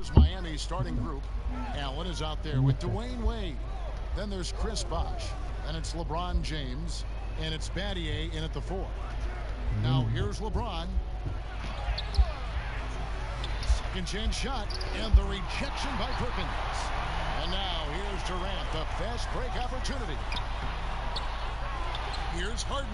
Here's Miami's starting group. Allen is out there with Dwayne Wade. Then there's Chris Bosh. Then it's LeBron James. And it's Battier in at the 4. Now here's LeBron. Second chance shot. And the rejection by Perkins. And now here's Durant. The fast break opportunity. Here's Harden.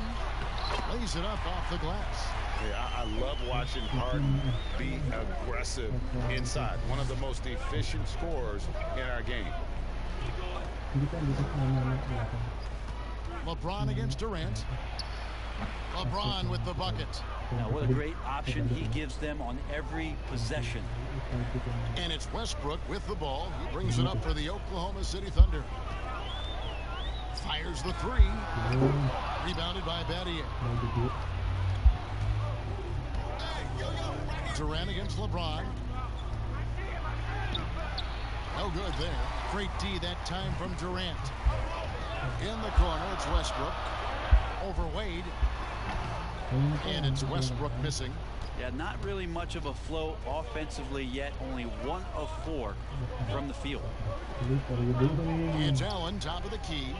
Lays it up off the glass. Yeah, I love watching Harden be aggressive inside. One of the most efficient scorers in our game. LeBron against Durant. LeBron with the bucket. Now, what a great option he gives them on every possession. And it's Westbrook with the ball. He brings it up for the Oklahoma City Thunder. Fires the 3. Rebounded by Battier. Durant against LeBron. No good there. Great D that time from Durant. In the corner, it's Westbrook. Over Wade. And it's Westbrook missing. Yeah, not really much of a flow offensively yet. Only 1 of 4 from the field. It's Allen, top of the key.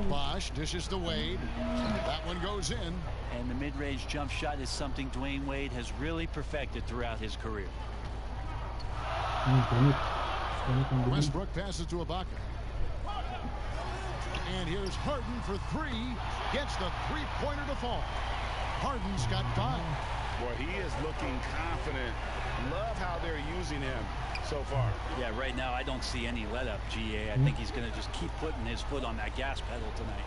Bosh dishes to Wade. That one goes in. And the mid-range jump shot is something Dwayne Wade has really perfected throughout his career. Westbrook passes to Ibaka. And here's Harden for 3. Gets the three-pointer to fall. Harden's got 5. Boy, he is looking confident. Love how they're using him so far. Yeah, right now I don't see any let-up, GA. I think he's going to just keep putting his foot on that gas pedal tonight.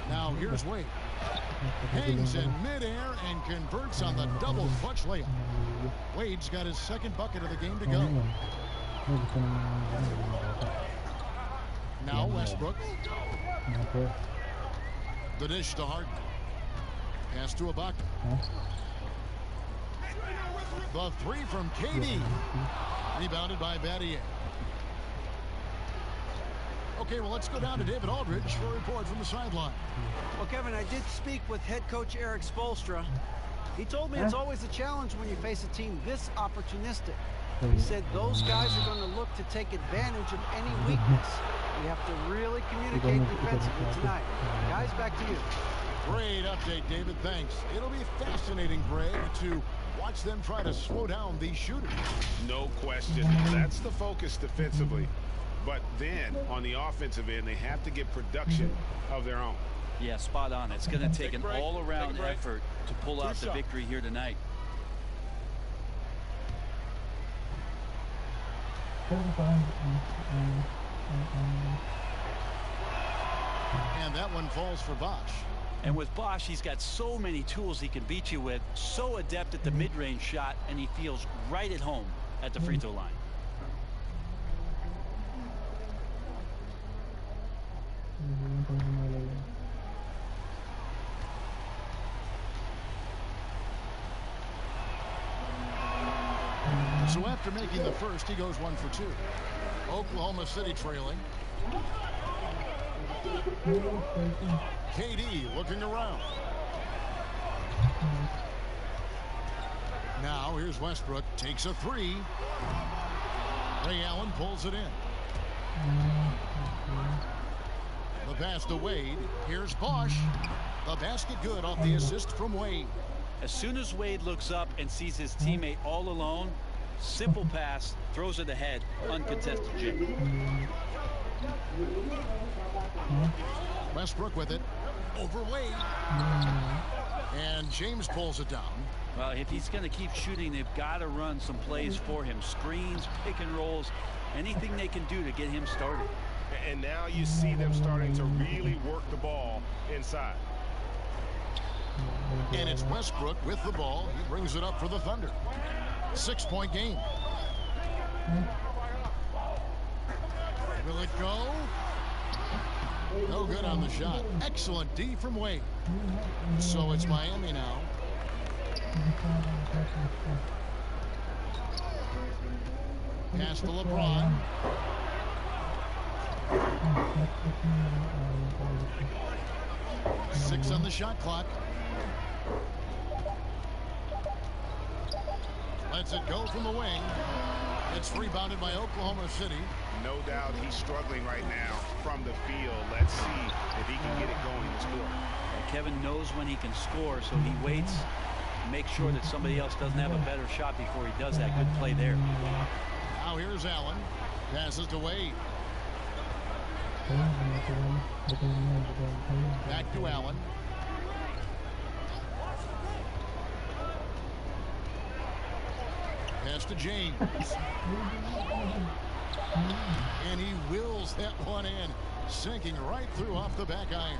Now here's Wade. Hangs in midair and converts on the double clutch layup. Wade's got his second bucket of the game to go. Now Westbrook. The dish to Harden. Pass to Ibaka. The 3 from KD. Rebounded by Battier. Okay, well, let's go down to David Aldridge for a report from the sideline. Well, Kevin, I did speak with head coach Eric Spoelstra. He told me it's always a challenge when you face a team this opportunistic. He said those guys are going to look to take advantage of any weakness. We have to really communicate defensively tonight. Guys, back to you. Great update, David. Thanks. It'll be fascinating, Greg, to watch them try to slow down these shooters. No question. That's the focus defensively. But then, on the offensive end, they have to get production of their own. Yeah, spot on. It's going to take an all-around effort to pull out the victory here tonight. And that one falls for Bosh. And with Bosh, he's got so many tools he can beat you with. So adept at the mid-range shot, and he feels right at home at the free throw line. So after making the first, he goes 1 for 2. Oklahoma City trailing. KD looking around. Now here's Westbrook. Takes a 3. Ray Allen pulls it in. The pass to Wade. Here's Bosh. The basket good off the assist from Wade. As soon as Wade looks up and sees his teammate all alone, simple pass, throws it ahead, uncontested jam. Westbrook with it. Over Wade. And James pulls it down. Well, if he's going to keep shooting, they've got to run some plays for him. Screens, pick and rolls, anything they can do to get him started. And now you see them starting to really work the ball inside. And it's Westbrook with the ball. He brings it up for the Thunder. 6-point game. Will it go? No good on the shot. Excellent D from Wade. So it's Miami now. Pass to LeBron. Six on the shot clock. Lets it go from the wing. It's rebounded by Oklahoma City. No doubt he's struggling right now from the field. Let's see if he can get it going to score. And Kevin knows when he can score, so he waits, makes sure that somebody else doesn't have a better shot before he does that. Good play there. Now here's Allen. Passes to Wade. Back to Allen. Pass to James. And he wills that one in, sinking right through off the back iron.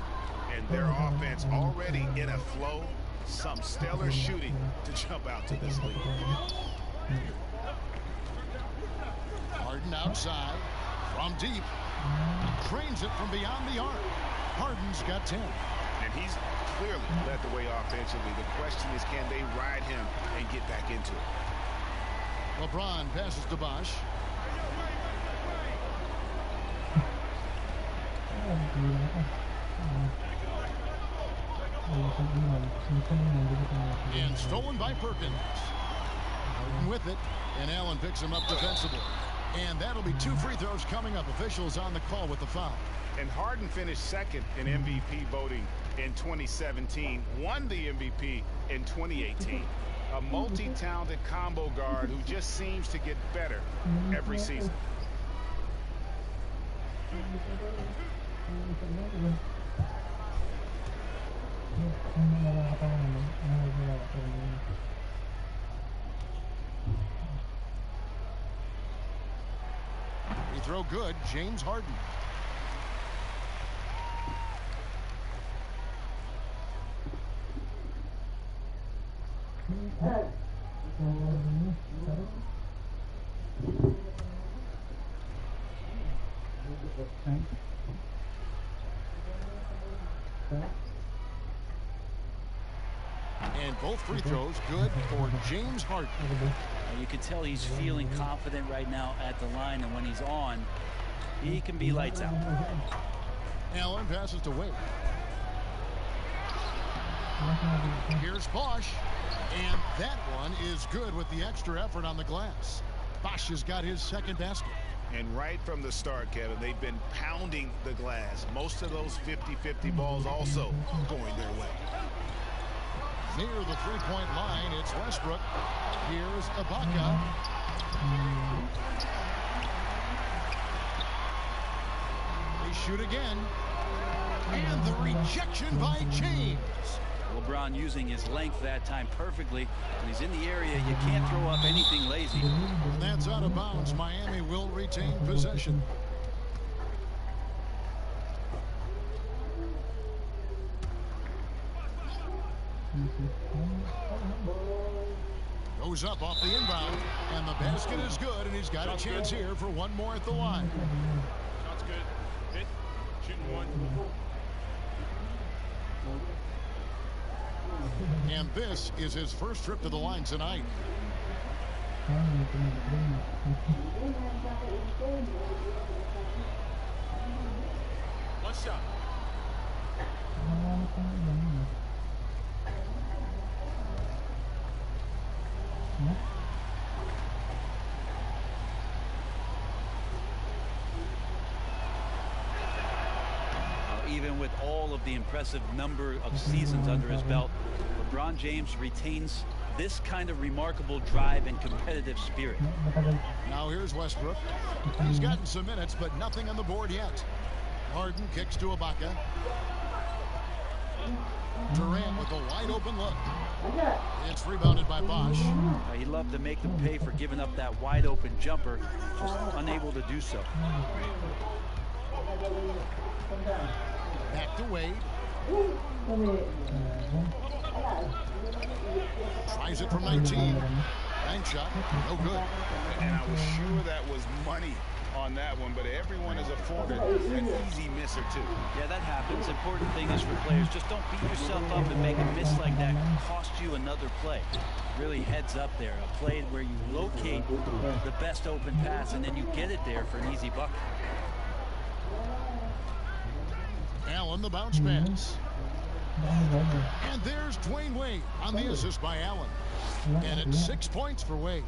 And their offense already in a flow. Some stellar shooting to jump out to this lead. Harden outside from deep. Trains it from beyond the arc. Harden's got 10. And he's clearly led the way offensively. The question is, can they ride him and get back into it? LeBron passes to Bosh. And stolen by Perkins. Harden with it, and Allen picks him up defensively. And that'll be 2 free throws coming up. Officials on the call with the foul. And Harden finished second in MVP voting in 2017, won the MVP in 2018. A multi-talented combo guard who just seems to get better every season. Free throw good, James Harden. And both free throws good for James Harden. You can tell he's feeling confident right now at the line, and when he's on, he can be lights out. Allen passes to Wade. Here's Bosh, and that one is good with the extra effort on the glass. Bosh has got his second basket. And right from the start, Kevin, they've been pounding the glass. Most of those 50-50 balls also going their way. Near the three-point line, it's Westbrook. Here's Ibaka. They shoot again. And the rejection by James. LeBron using his length that time perfectly. When he's in the area, you can't throw up anything lazy. And that's out of bounds. Miami will retain possession. Goes up off the inbound, and the basket is good, and he's got a chance here for one more at the line. Shot's good. Hit. Shooting one. And this is his first trip to the line tonight. One shot. Even with all of the impressive number of seasons under his belt, LeBron James retains this kind of remarkable drive and competitive spirit. Now here's Westbrook. He's gotten some minutes, but nothing on the board yet. Harden kicks to Ibaka. Durant with a wide open look. It's rebounded by Bosh. He loved to make them pay for giving up that wide open jumper, just unable to do so. Back to Wade. Tries it from 19. Bank shot, no good. And I was sure that was money on that one, but everyone is afforded an easy miss or two. Yeah, that happens. Important thing is for players, just don't beat yourself up and make a miss like that cost you another play. Really heads up there, a play where you locate the best open pass and then you get it there for an easy bucket. Allen the bounce pass. And there's Dwayne Wade on the assist by Allen. And it's 6 points for Wade.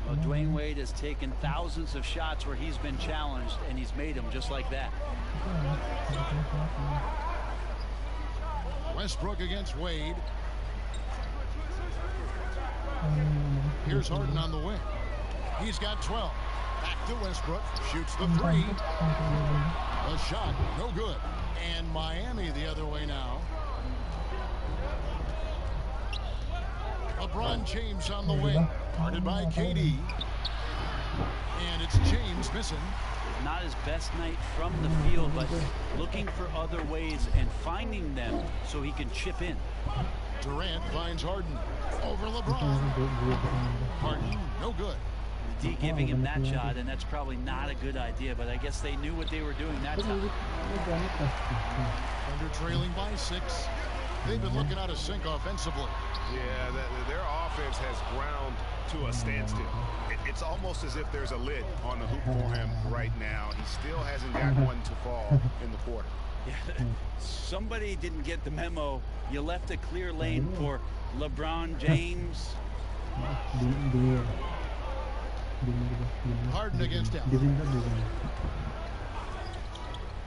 Well, Dwayne Wade has taken thousands of shots where he's been challenged, and he's made them just like that. Westbrook against Wade. Here's Harden on the wing. He's got 12. Back to Westbrook. Shoots the three. A shot, no good. And Miami the other way now. LeBron James on the wing. Guarded by KD. And it's James missing. Not his best night from the field, but looking for other ways and finding them so he can chip in. Durant finds Harden over LeBron. Harden, no good. D giving him that shot, and that's probably not a good idea, but I guess they knew what they were doing that time. Thunder trailing by 6. They've been looking out of sync offensively. Yeah, their offense has ground to a standstill. It's almost as if there's a lid on the hoop for him right now. He still hasn't got one to fall in the quarter. Yeah, somebody didn't get the memo. You left a clear lane for LeBron James. Harden against Allen.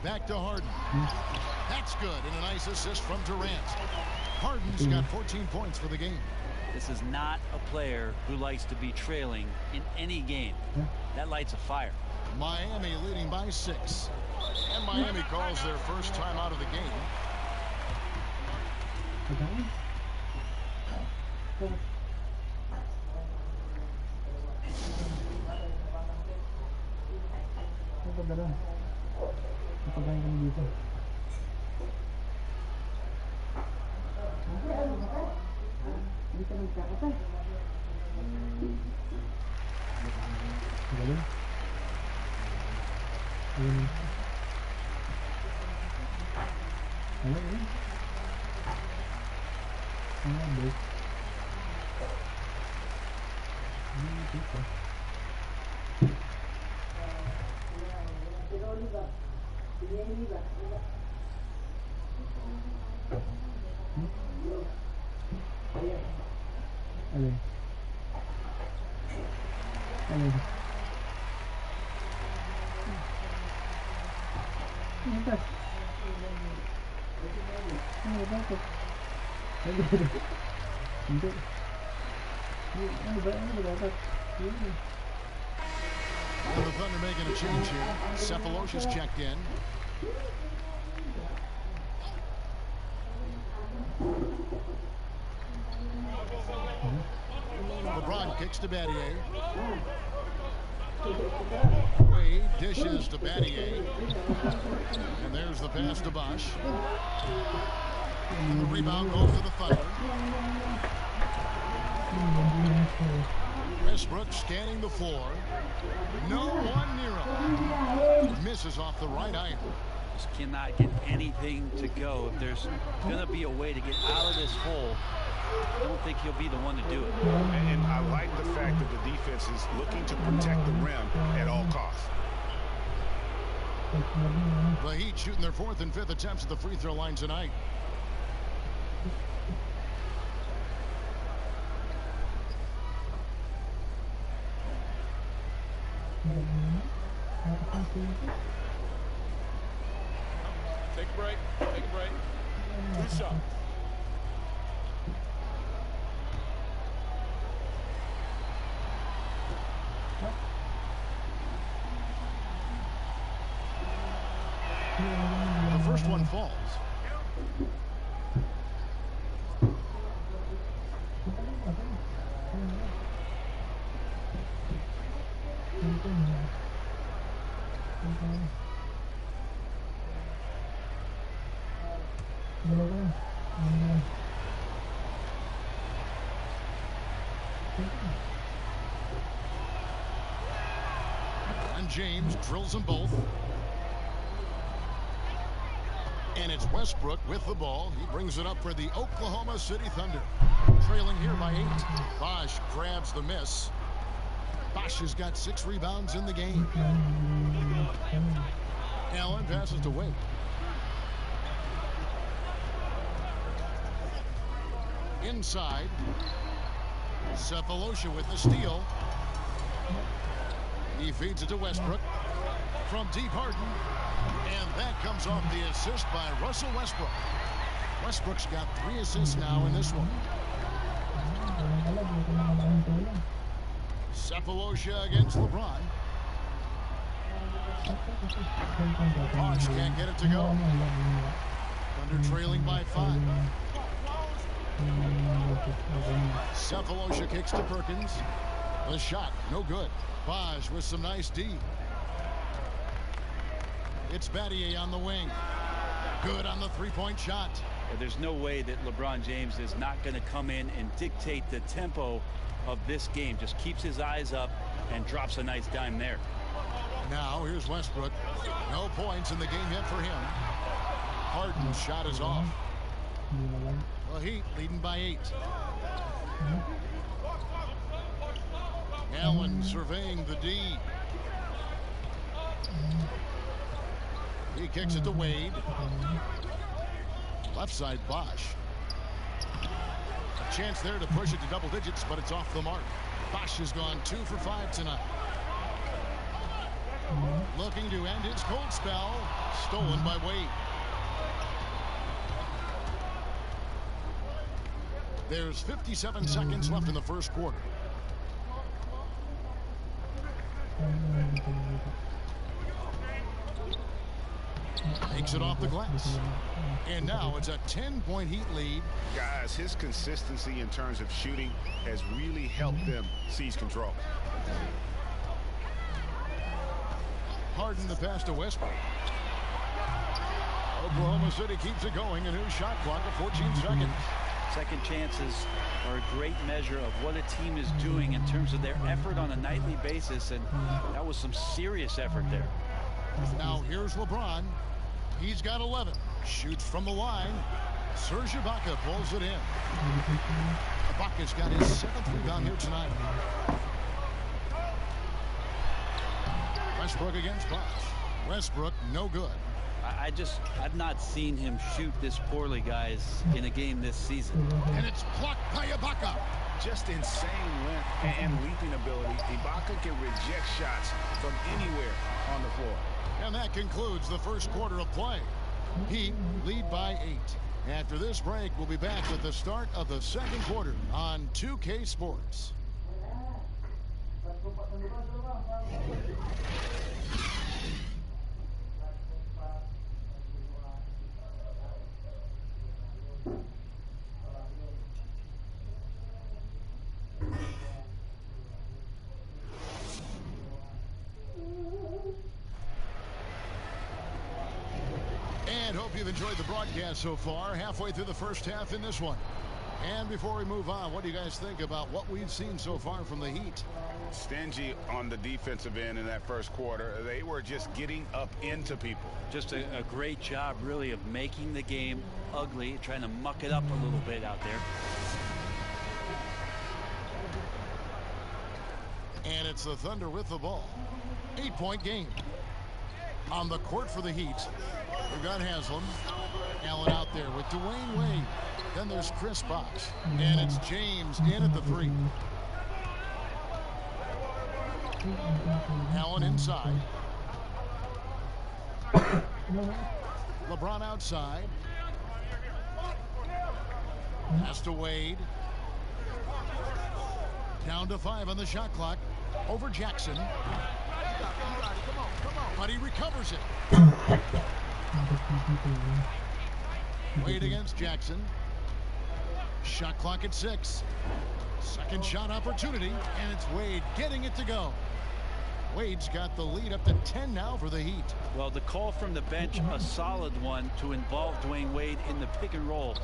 Back to Harden. That's good, and a nice assist from Durant. Harden's got 14 points for the game. This is not a player who likes to be trailing in any game. That lights a fire. Miami leading by 6. And Miami calls their first time out of the game. And the Thunder making a change here. Cephalosha's checked in. LeBron kicks to Battier. Wade dishes to Battier. And there's the pass to Bosh. And the rebound goes to the Thunder. Westbrook scanning the floor. No one near him. Misses off the right iron. Just cannot get anything to go. If there's going to be a way to get out of this hole, I don't think he'll be the one to do it. And I like the fact that the defense is looking to protect the rim at all costs. The Heat shooting their 4th and 5th attempts at the free throw line tonight. Take a break. Take a break. 2 shots. The first one falls. And James drills them both. And it's Westbrook with the ball. He brings it up for the Oklahoma City Thunder. Trailing here by 8. Bosh grabs the miss. Bosh has got 6 rebounds in the game. Allen passes to Wade. Inside. Cephalosha with the steal. He feeds it to Westbrook. From deep, Harden. And that comes off the assist by Russell Westbrook. Westbrook's got 3 assists now in this one. Cephalosha against LeBron. Bosh can't get it to go. Thunder trailing by 5. Cephalosha kicks to Perkins. The shot, no good. Bosh with some nice D. It's Battier on the wing. Good on the three-point shot. There's no way that LeBron James is not going to come in and dictate the tempo of this game. Just keeps his eyes up and drops a nice dime there. Now here's Westbrook. No points in the game yet for him. Harden's shot is off. The Heat leading by 8. Allen surveying the D. He kicks it to Wade. Left side, Bosh. A chance there to push it to double digits, but it's off the mark. Bosh has gone 2 for 5 tonight. Looking to end his cold spell. Stolen by Wade. There's 57 seconds left in the first quarter. Takes it off the glass. And now it's a 10-point Heat lead. Guys, his consistency in terms of shooting has really helped them seize control. Harden the pass to Westbrook. Oklahoma City keeps it going. A new shot clock of 14 seconds. Second chances are a great measure of what a team is doing in terms of their effort on a nightly basis, and that was some serious effort there. Now here's LeBron. He's got 11. Shoots from the line. Serge Ibaka pulls it in. Ibaka's got his 7th rebound here tonight. Westbrook against Bosh. Westbrook no good. I've not seen him shoot this poorly, guys, in a game this season. And it's blocked by Ibaka. Just insane length and leaping ability. Ibaka can reject shots from anywhere on the floor. And that concludes the first quarter of play. Heat lead by 8. After this break, we'll be back with the start of the second quarter on 2K Sports. And hope you've enjoyed the broadcast so far. Halfway through the first half in this one. And before we move on, what do you guys think about what we've seen so far from the Heat? Stingy on the defensive end in that first quarter. They were just getting up into people. Just a great job, really, of making the game ugly, trying to muck it up a little bit out there. And it's the Thunder with the ball. 8-point game. On the court for the Heat, we've got Haslam. Allen out there with Dwayne Wade. Then there's Chris Bosh. And it's James in at the 3. Allen inside. LeBron outside. Pass to Wade. Down to 5 on the shot clock. Over Jackson. But he recovers it. Wade against Jackson. Shot clock at 6. Second shot opportunity, and it's Wade getting it to go. Wade's got the lead up to 10 now for the Heat. Well, the call from the bench, a solid one to involve Dwayne Wade in the pick and roll.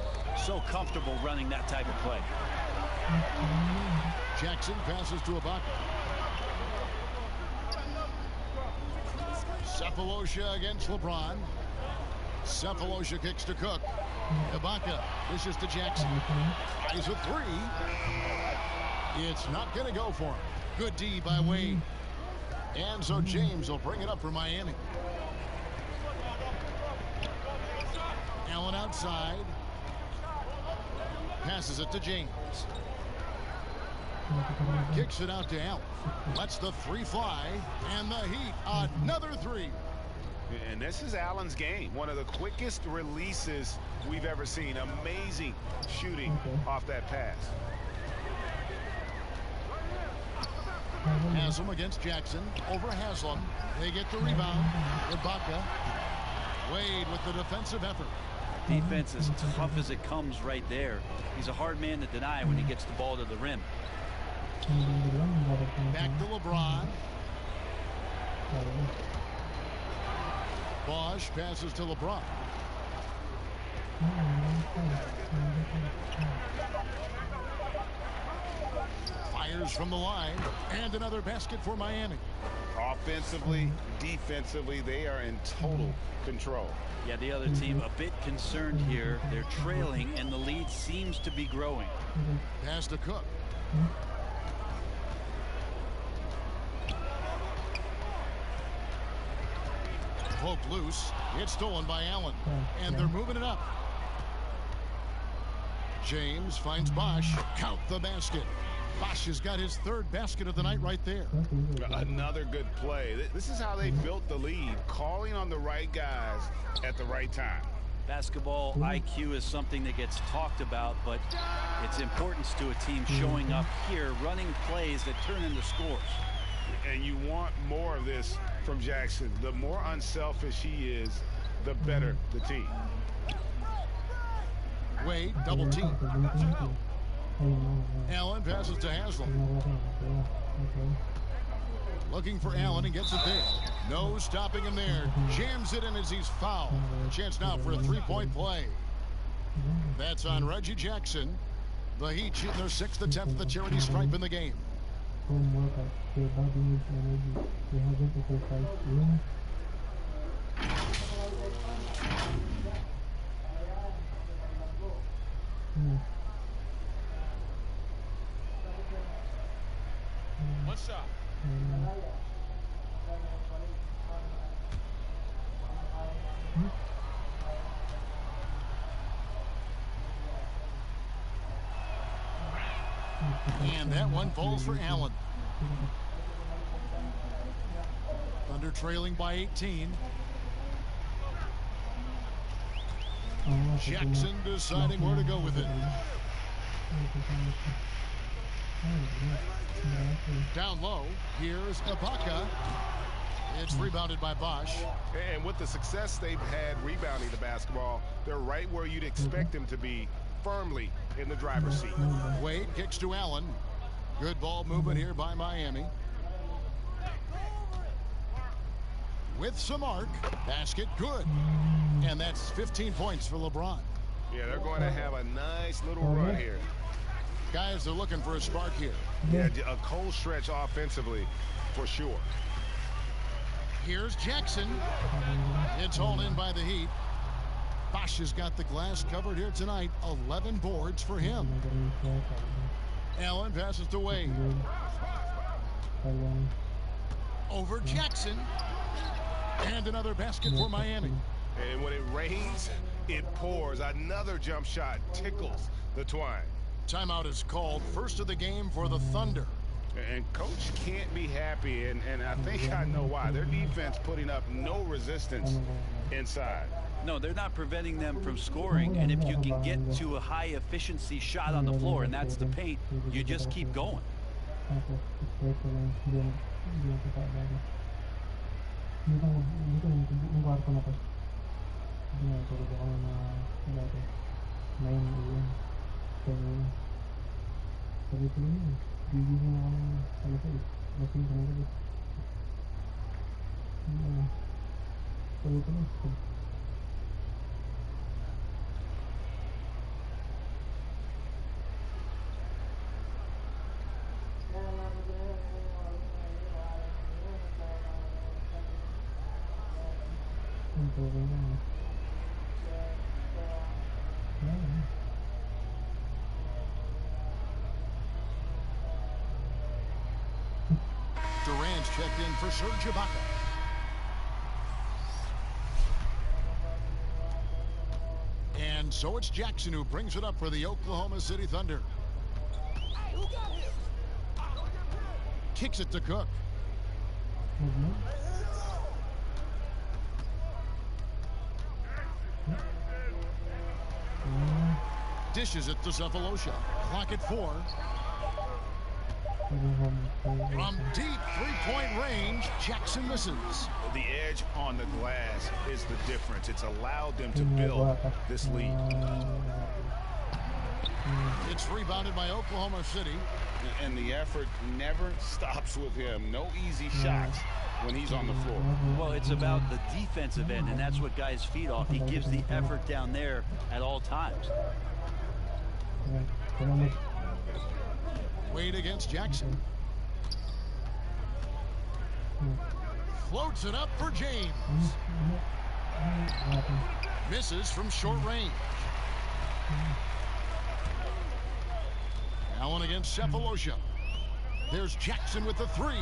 So comfortable running that type of play. Jackson passes to Ibaka. Cephalosha against LeBron. Cephalosha kicks to Cook. Ibaka dishes to Jackson. He's a 3. It's not going to go for him. Good D by Wade. And so James will bring it up for Miami. Allen outside. passes it to James. Kicks it out to Allen. Lets the three fly, and the Heat another three. And this is Allen's game. One of the quickest releases we've ever seen. Amazing shooting off that pass. Haslam against Jackson. Over Haslam. They get the rebound. Ibaka. Wade with the defensive effort. Defense as tough as it comes right there. He's a hard man to deny when he gets the ball to the rim. Back to LeBron. Bosch passes to LeBron. Fires from the line, and another basket for Miami. Offensively, defensively, they are in total control. Yeah, the other team a bit concerned here. They're trailing, and the lead seems to be growing. Pass to Cook. Poked loose. It's stolen by Allen, and they're moving it up. James finds Bosch. Count the basket. Bosch has got his third basket of the night right there. Another good play. This is how they built the lead, calling on the right guys at the right time. Basketball IQ is something that gets talked about, but its importance to a team showing up here, running plays that turn into scores. And you want more of this from Jackson. The more unselfish he is, the better the team. Wade, double team. Allen passes to Haslam. Looking for Allen and gets it there. No stopping him there. Jams it in as he's fouled. Chance now for a three-point play. That's on Reggie Jackson. The Heat shooting their 6th attempt at the charity stripe in the game. One shot. And that one falls for Allen. Thunder trailing by 18. Jackson deciding where to go with it. Down low, here's Ibaka. It's rebounded by Bosch. And with the success they've had rebounding the basketball, they're right where you'd expect them to be, firmly in the driver's seat. Wade kicks to Allen. Good ball movement here by Miami. With some arc. Basket good. And that's 15 points for LeBron. Yeah, they're going to have a nice little run here. Guys are looking for a spark here. Yeah, a cold stretch offensively for sure. Here's Jackson. It's hauled in by the Heat. Bosch has got the glass covered here tonight. 11 boards for him. Allen passes to Wade. Over Jackson. And another basket for Miami. And when it rains, it pours. Another jump shot tickles the twine. Timeout is called. First of the game for the Thunder. And coach can't be happy, and I think I know why. Their defense putting up no resistance inside. No, they're not preventing them from scoring, and if you can get to a high efficiency shot on the floor, and that's the paint, you just keep going. Durant's checked in for Serge Ibaka. And So it's Jackson who brings it up for the Oklahoma City Thunder. Kicks it to Cook. Dishes it to Cephalosha. Clock at 4. From deep three-point range, Jackson misses. The edge on the glass is the difference. It's allowed them to build this lead. It's rebounded by Oklahoma City. And the effort never stops with him. No easy shots when he's on the floor. Well, it's about the defensive end, and that's what guys feed off. He gives the effort down there at all times. Wade against Jackson. Floats it up for James. Misses from short range. Allen against Cephalosha. There's Jackson with the 3.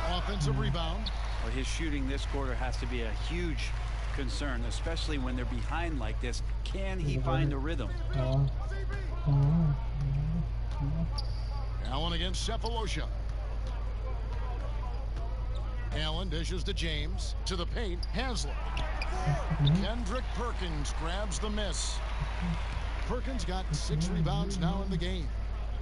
Offensive rebound. Well, his shooting this quarter has to be a huge concern, especially when they're behind like this. Can he find the rhythm? Allen against Cephalosha. Allen dishes to James. To the paint. Haslett. Kendrick Perkins grabs the miss. Perkins got 6 rebounds now in the game.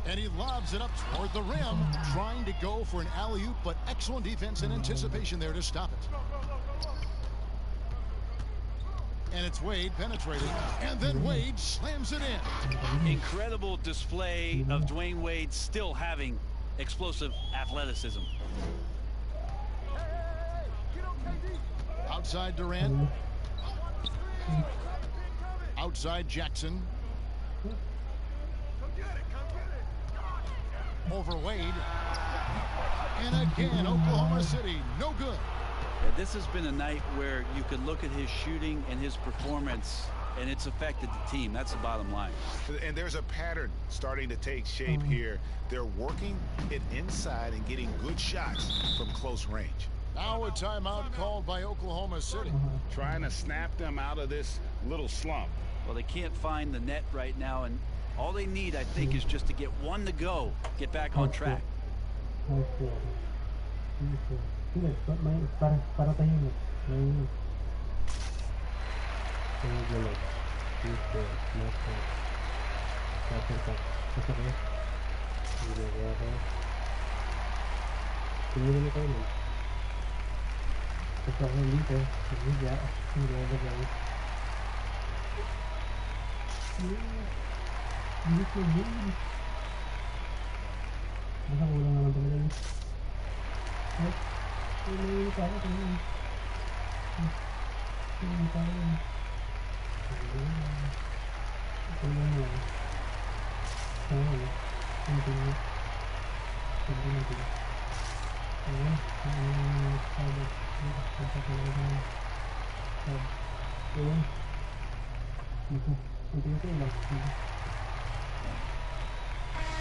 And he lobs it up toward the rim, trying to go for an alley-oop, but excellent defense and anticipation there to stop it. And it's Wade penetrating, and then Wade slams it in. Incredible display of Dwayne Wade still having explosive athleticism. Outside Durant. Outside Jackson. Over Wade. And again, Oklahoma City, no good. Yeah, this has been a night where you could look at his shooting and his performance, and it's affected the team. That's the bottom line. And there's a pattern starting to take shape here. They're working it inside and getting good shots from close range. Now a timeout called by Oklahoma City. Trying to snap them out of this little slump. Well, they can't find the net right now, and all they need, I think, is just to get one to go, get back on track.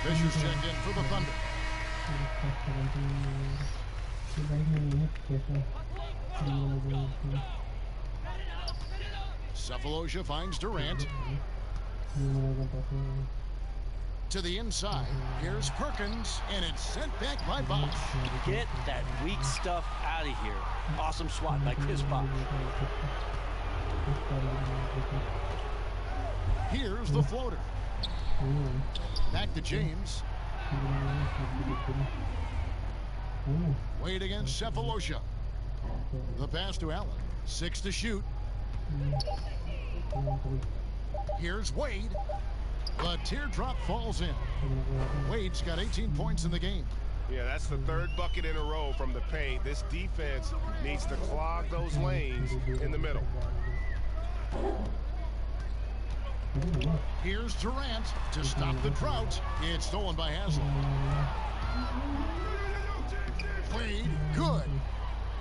Fisher's checked in for the Thunder. Cephalosha finds Durant. To the inside. Here's Perkins, and it's sent back by Bosch. Get that weak stuff out of here. Awesome swat by Chris Bosch. Here's the floater. Back to James. Wade against Cephalosha. The pass to Allen. 6 to shoot. Here's Wade. The teardrop falls in. Wade's got 18 points in the game. Yeah, that's the 3rd bucket in a row from the paint. This defense needs to clog those lanes in the middle. Here's Durant to stop the drought. It's stolen by Haslett. Wade, good.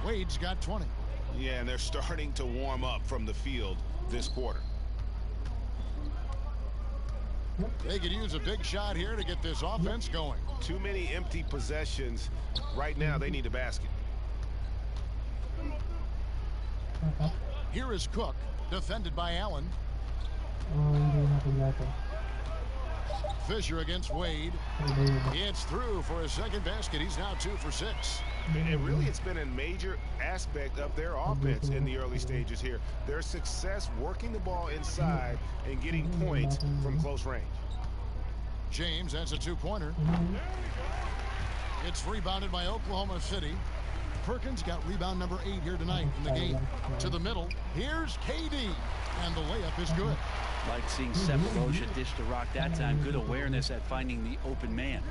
Wade's got 20. Yeah, and they're starting to warm up from the field this quarter. They could use a big shot here to get this offense going. Too many empty possessions. Right now, they need a basket. Here is Cook, defended by Allen. Fisher against Wade. It's through for a second basket. He's now 2 for 6. And really, it's been a major aspect of their offense in the early stages here. Their success working the ball inside and getting points from close range. James has a two-pointer. It's rebounded by Oklahoma City. Perkins got rebound number 8 here tonight in the game. To the middle. Here's KD. And the layup is good. Like seeing Sefolosha dish the rock that time. Good awareness at finding the open man.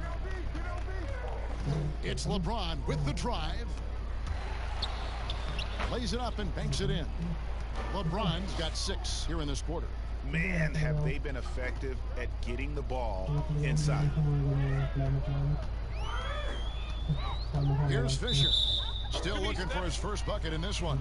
It's LeBron with the drive. Lays it up and banks it in. LeBron's got 6 here in this quarter. Man, have they been effective at getting the ball inside. Here's Fisher. Still looking for his first bucket in this one.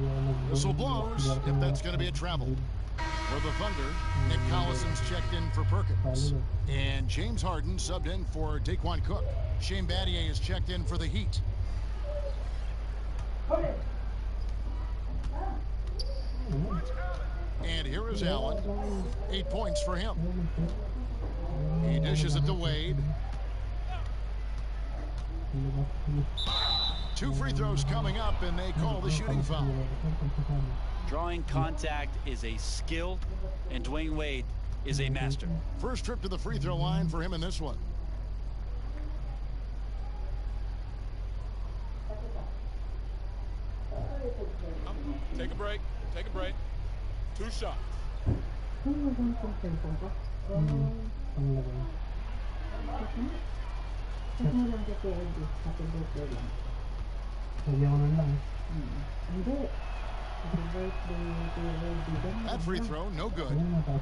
Whistle blows if that's going to be a travel. For the Thunder, Nick Collison's checked in for Perkins. And James Harden subbed in for Daquan Cook. Shane Battier is checked in for the Heat. And here is Allen. 8 points for him. He dishes it to Wade. 2 free throws coming up, and they call the shooting foul. Drawing contact is a skill, and Dwayne Wade is a master. First trip to the free throw line for him in this one. Take a break. Take a break. 2 shots. That free throw, no good.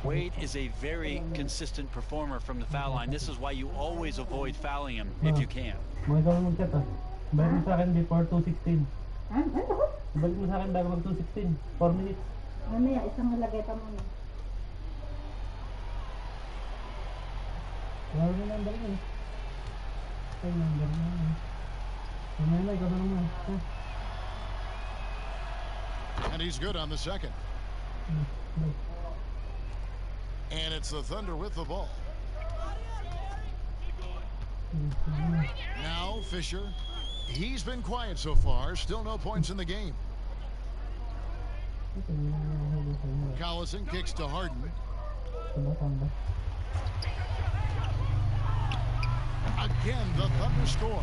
Wade is a very consistent performer from the foul line. This is why you always avoid fouling him if you can. Balik mo sa akin before 2:16. Balik mo sa akin bago mag 2:16. 4 minutes. Mamaya, isang halageta muna. Wala mo number mo. Ay, number mo. Mamaya, ikaw na naman. And he's good on the second. And it's the Thunder with the ball. Now Fisher. He's been quiet so far. Still no points in the game. Collison kicks to Harden. Again, the Thunder score.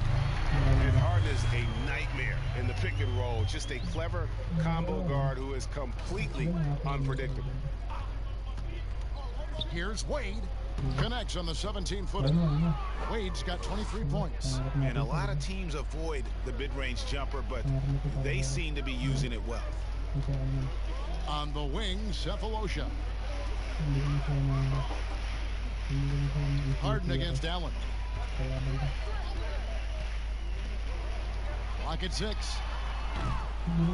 And Harden is a nightmare in the pick and roll. Just a clever combo guard who is completely unpredictable. Here's Wade. Connects on the 17-footer. Wade's got 23 points. And a lot of teams avoid the mid-range jumper, but they seem to be using it well. On the wing, Sefolosha. Harden against Allen. Clock at 6.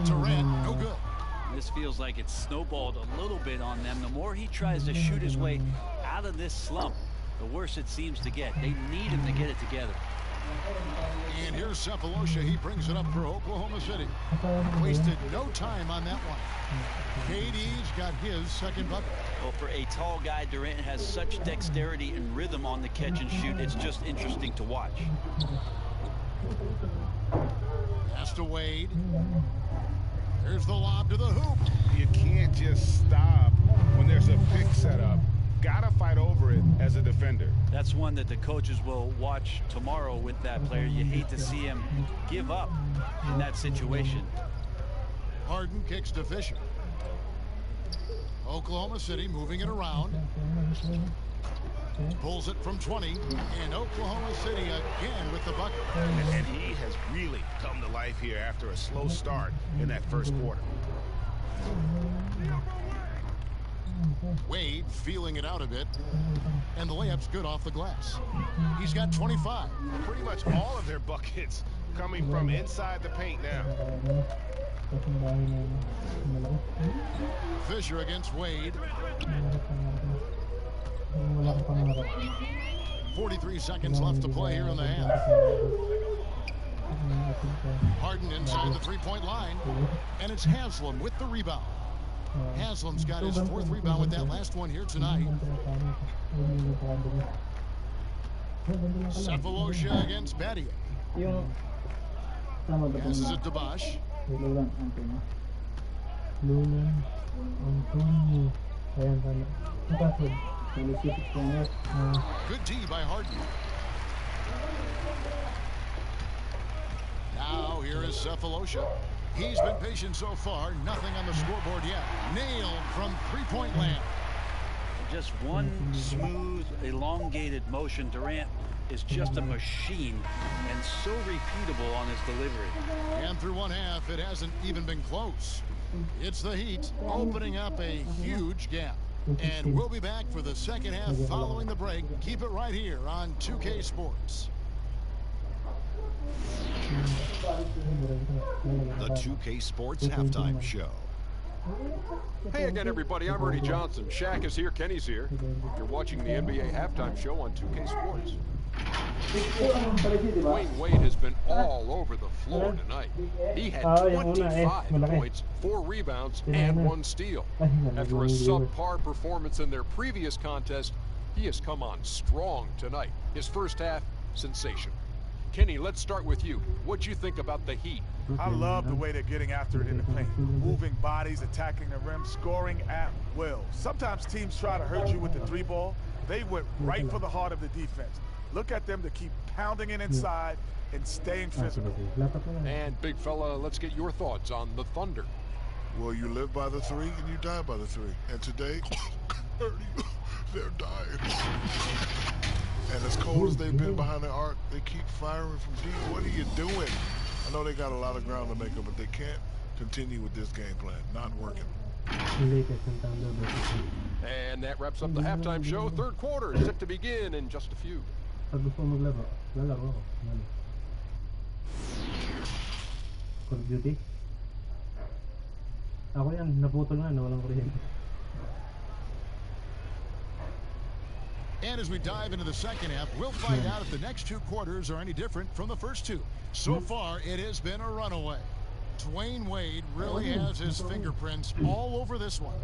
Durant, no good. This feels like it's snowballed a little bit on them. The more he tries to shoot his way out of this slump, the worse it seems to get. They need him to get it together. And here's Sefolosha. He brings it up for Oklahoma City. Wasted no time on that one. KD's got his second bucket. Well, for a tall guy, Durant has such dexterity and rhythm on the catch and shoot. It's just interesting to watch. Pass to Wade. Here's the lob to the hoop. You can't just stop when there's a pick set up. Gotta fight over it as a defender. That's one that the coaches will watch tomorrow with that player. You hate to see him give up in that situation. Harden kicks to Fisher. Oklahoma City moving it around. Pulls it from 20. And Oklahoma City again with the bucket. And he has really come to life here after a slow start in that first quarter. Wade feeling it out a bit. And the layup's good off the glass. He's got 25. Pretty much all of their buckets coming from inside the paint now. Fisher against Wade. 43 seconds left to play here in the half. Harden inside the three-point line. And it's Haslam with the rebound. Haslam's got his 4th rebound with that last one here tonight. Cephalosha against Battier. Passes it to Bosch. Lulan Antonio. Ayan pala. Ang password. Good D by Harden. Now here is Cephalosha. He's been patient so far. Nothing on the scoreboard yet. Nailed from three-point land. Just one smooth, elongated motion. Durant is just a machine and so repeatable on his delivery. And through one half, it hasn't even been close. It's the Heat opening up a huge gap. And we'll be back for the second half following the break. Keep it right here on 2K Sports. The 2K Sports Halftime Show. Hey again, everybody. I'm Ernie Johnson. Shaq is here. Kenny's here. You're watching the NBA Halftime Show on 2K Sports. Dwayne Wade has been all over the floor tonight. He had 25 points, 4 rebounds, and 1 steal. After a subpar performance in their previous contest, he has come on strong tonight. His first half, sensation. Kenny, let's start with you. What'd you think about the Heat? I love the way they're getting after it in the paint. Moving bodies, attacking the rim, scoring at will. Sometimes teams try to hurt you with the 3-ball. They went right for the heart of the defense. Look at them to keep pounding it inside and staying physical. And big fella, let's get your thoughts on the Thunder. Well, you live by the 3 and you die by the 3. And today, they're dying. And as cold as they've been behind the arc, they keep firing from deep. What are you doing? I know they got a lot of ground to make up, but they can't continue with this game plan. Not working. And that wraps up the halftime show. Third quarter is set to begin in just a few. Pag gusto mo maglaro, lalaro ako. Call of Duty? Ako yan, naputol nga, nawalang kuryente. And as we dive into the second half, we'll find out if the next 2 quarters are any different from the first 2. So far, it has been a runaway. Dwayne Wade really has his fingerprints all over this one.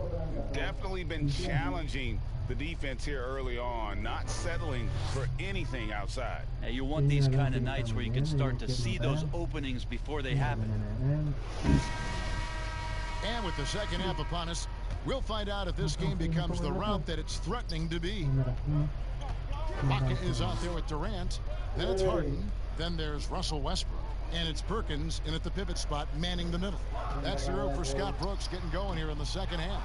Definitely been challenging the defense here early on, not settling for anything outside. Hey, you want these kind of nights where you can start to see those openings before they happen. And with the second half upon us, we'll find out if this game becomes the route that it's threatening to be. Baca is out there with Durant. Then it's Harden. Then there's Russell Westbrook. And it's Perkins in at the pivot spot, manning the middle. That's 0 for Scott Brooks getting going here in the second half.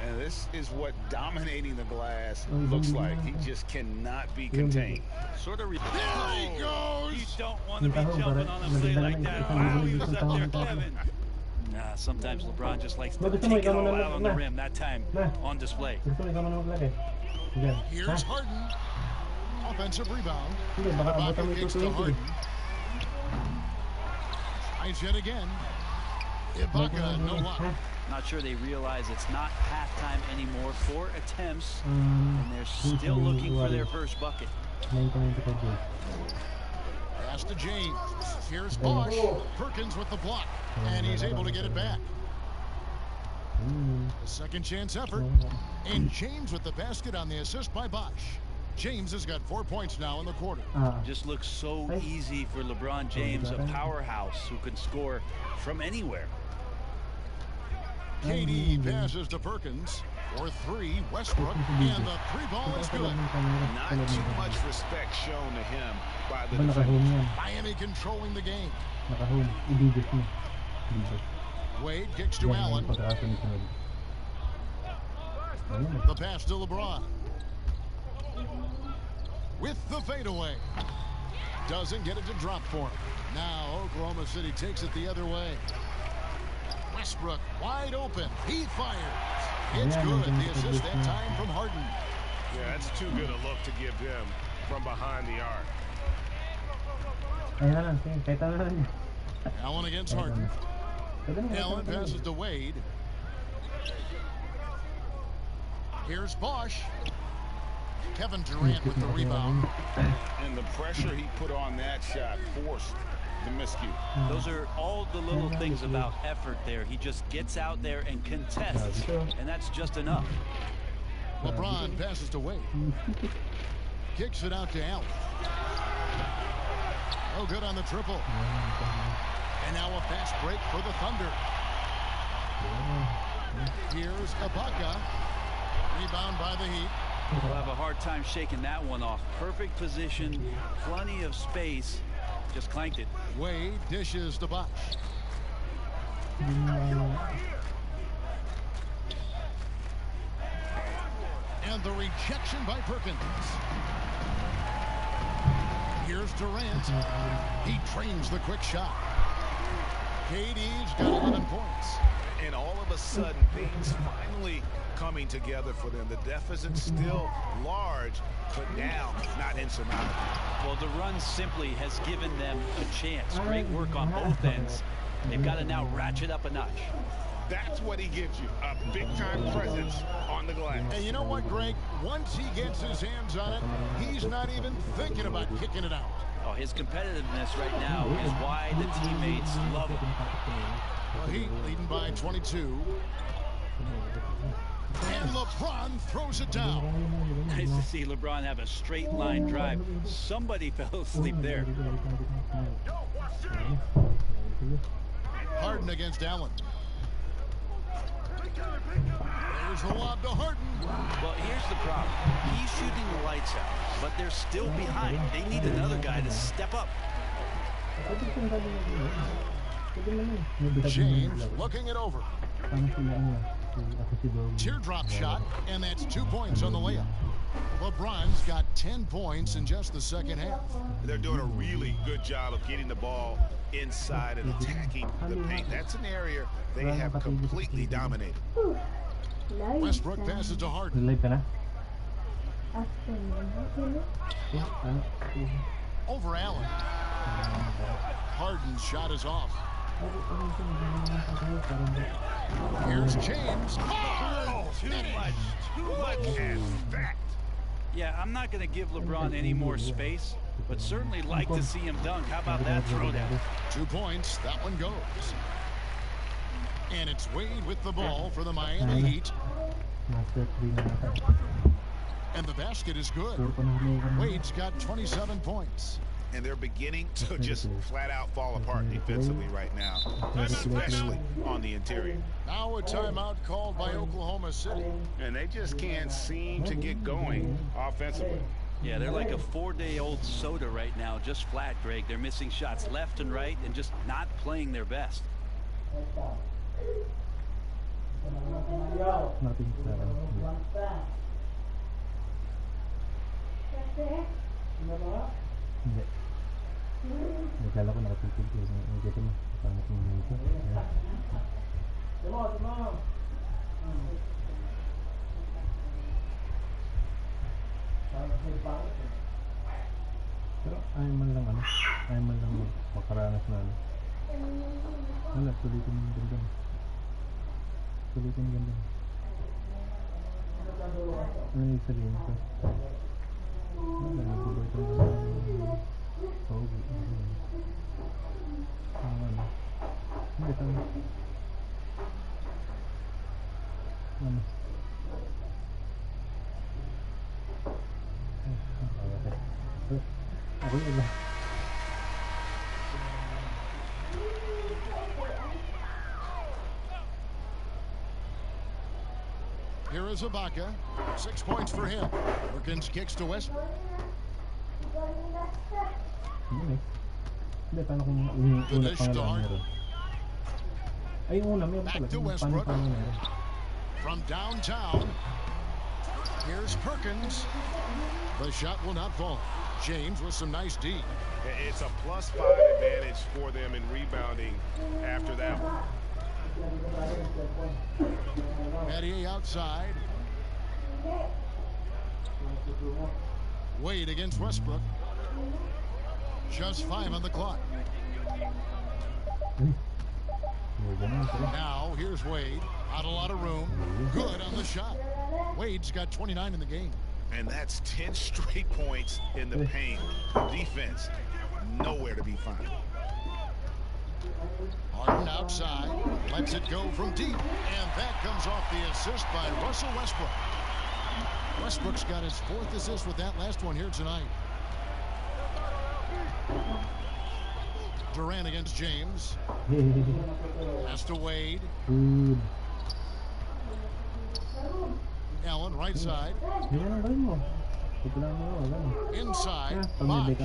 And this is what dominating the glass looks like. He just cannot be contained. Sort of. There he goes! You don't want to be jumping on a play like that. Wow, he was up there, Kevin. Nah, sometimes LeBron just likes to take it all out on the rim. That time on display. Here's Harden. Offensive rebound. Baca kicks to Harden. Tries yet again. Ibaka, no luck. Not sure they realize it's not halftime anymore. 4 attempts, and they're still looking for their first bucket. Pass to James. Here's Bosch. Perkins with the block, and he's able to get it back. A second chance effort, and James with the basket on the assist by Bosch. James has got 4 points now in the quarter. Just looks so easy for LeBron James, a powerhouse who can score from anywhere. KD passes to Perkins for 3. Westbrook, and the 3-ball is good. Not too much respect shown to him by the defense. Miami controlling the game. Wade kicks to Allen. The pass to LeBron. With the fadeaway. Doesn't get it to drop for him. Now Oklahoma City takes it the other way. Westbrook wide open. He fires. It's good. The assist that time from Harden. Yeah, that's too good a look to give them from behind the arc. Allen against Harden. Allen passes to Wade. Here's Bosch. Kevin Durant with the rebound. And the pressure he put on that shot forced the miscue. Those are all the little things about effort there. He just gets out there and contests, and that's just enough. LeBron passes to Wade. Kicks it out to Allen. No good on the triple. And now a fast break for the Thunder. Here's Ibaka. Rebound by the Heat. We'll have a hard time shaking that one off. Perfect position, plenty of space. Just clanked it. Wade dishes to Bosh. And the rejection by Perkins. Here's Durant. He trains the quick shot. KD's got 11 points. And all of a sudden, things finally coming together for them. The deficit's still large, but now not insurmountable. Well, the run simply has given them a chance. Great work on both ends. They've got to now ratchet up a notch. That's what he gives you, a big-time presence on the glass. And you know what, Greg? Once he gets his hands on it, he's not even thinking about kicking it out. Oh, his competitiveness right now is why the teammates love him. Well, Heat leading by 22. And LeBron throws it down. Nice to see LeBron have a straight line drive. Somebody fell asleep there. Harden against Allen. There's the lob to Harden. Well, here's the problem. He's shooting the lights out, but they're still behind. They need another guy to step up. James looking it over. Teardrop shot, and that's 2 points on the layup. LeBron's got 10 points in just the second half. They're doing a really good job of getting the ball inside and attacking the paint. That's an area they have completely dominated. Westbrook passes to Harden. Over Allen. Harden's shot is off. Here's James. Oh, too much and fact. Yeah, I'm not going to give LeBron any more space, but certainly like to see him dunk. How about that throwdown? 2 points. That one goes. And it's Wade with the ball for the Miami Heat. And the basket is good. Wade's got 27 points. And they're beginning to just flat out fall apart defensively right now, especially on the interior. Now a timeout called by Oklahoma City. And they just can't seem to get going offensively. Yeah, they're like a 4-day-old soda right now, just flat, Greg. They're missing shots left and right and just not playing their best. Hindi. Nagkala ko nakatutog ko. Dito mo. Paano ko nito? Pero ayaw man lang ano. Ayaw man lang makaranas na ano. Wala, sulitin yung ganda. Sulitin yung ganda. Ano yung sabihin ko? Wala, nagulo ito. Oh, ano? Hindi tayo. Ano? Ako yung iba. Here is Ibaka. 6 points for him. Perkins kicks to Westbrook. Hindi, paano kung una pa nga lang meron? Ay, una, meron pala. Back to Westbrook. From downtown. Here's Perkins. The shot will not fall. James with some nice D. It's a +5 advantage for them in rebounding after that one. Matty outside. Wade against Westbrook. Just 5 on the clock. Now here's Wade. Not a lot of room. Good on the shot. Wade's got 29 in the game. And that's 10 straight points in the paint. The defense, nowhere to be found. Harden outside, lets it go from deep, and that comes off the assist by Russell Westbrook. Westbrook's got his 4th assist with that last one here tonight. Durant against James. Pass to Wade. Allen right side. Inside. Bosh.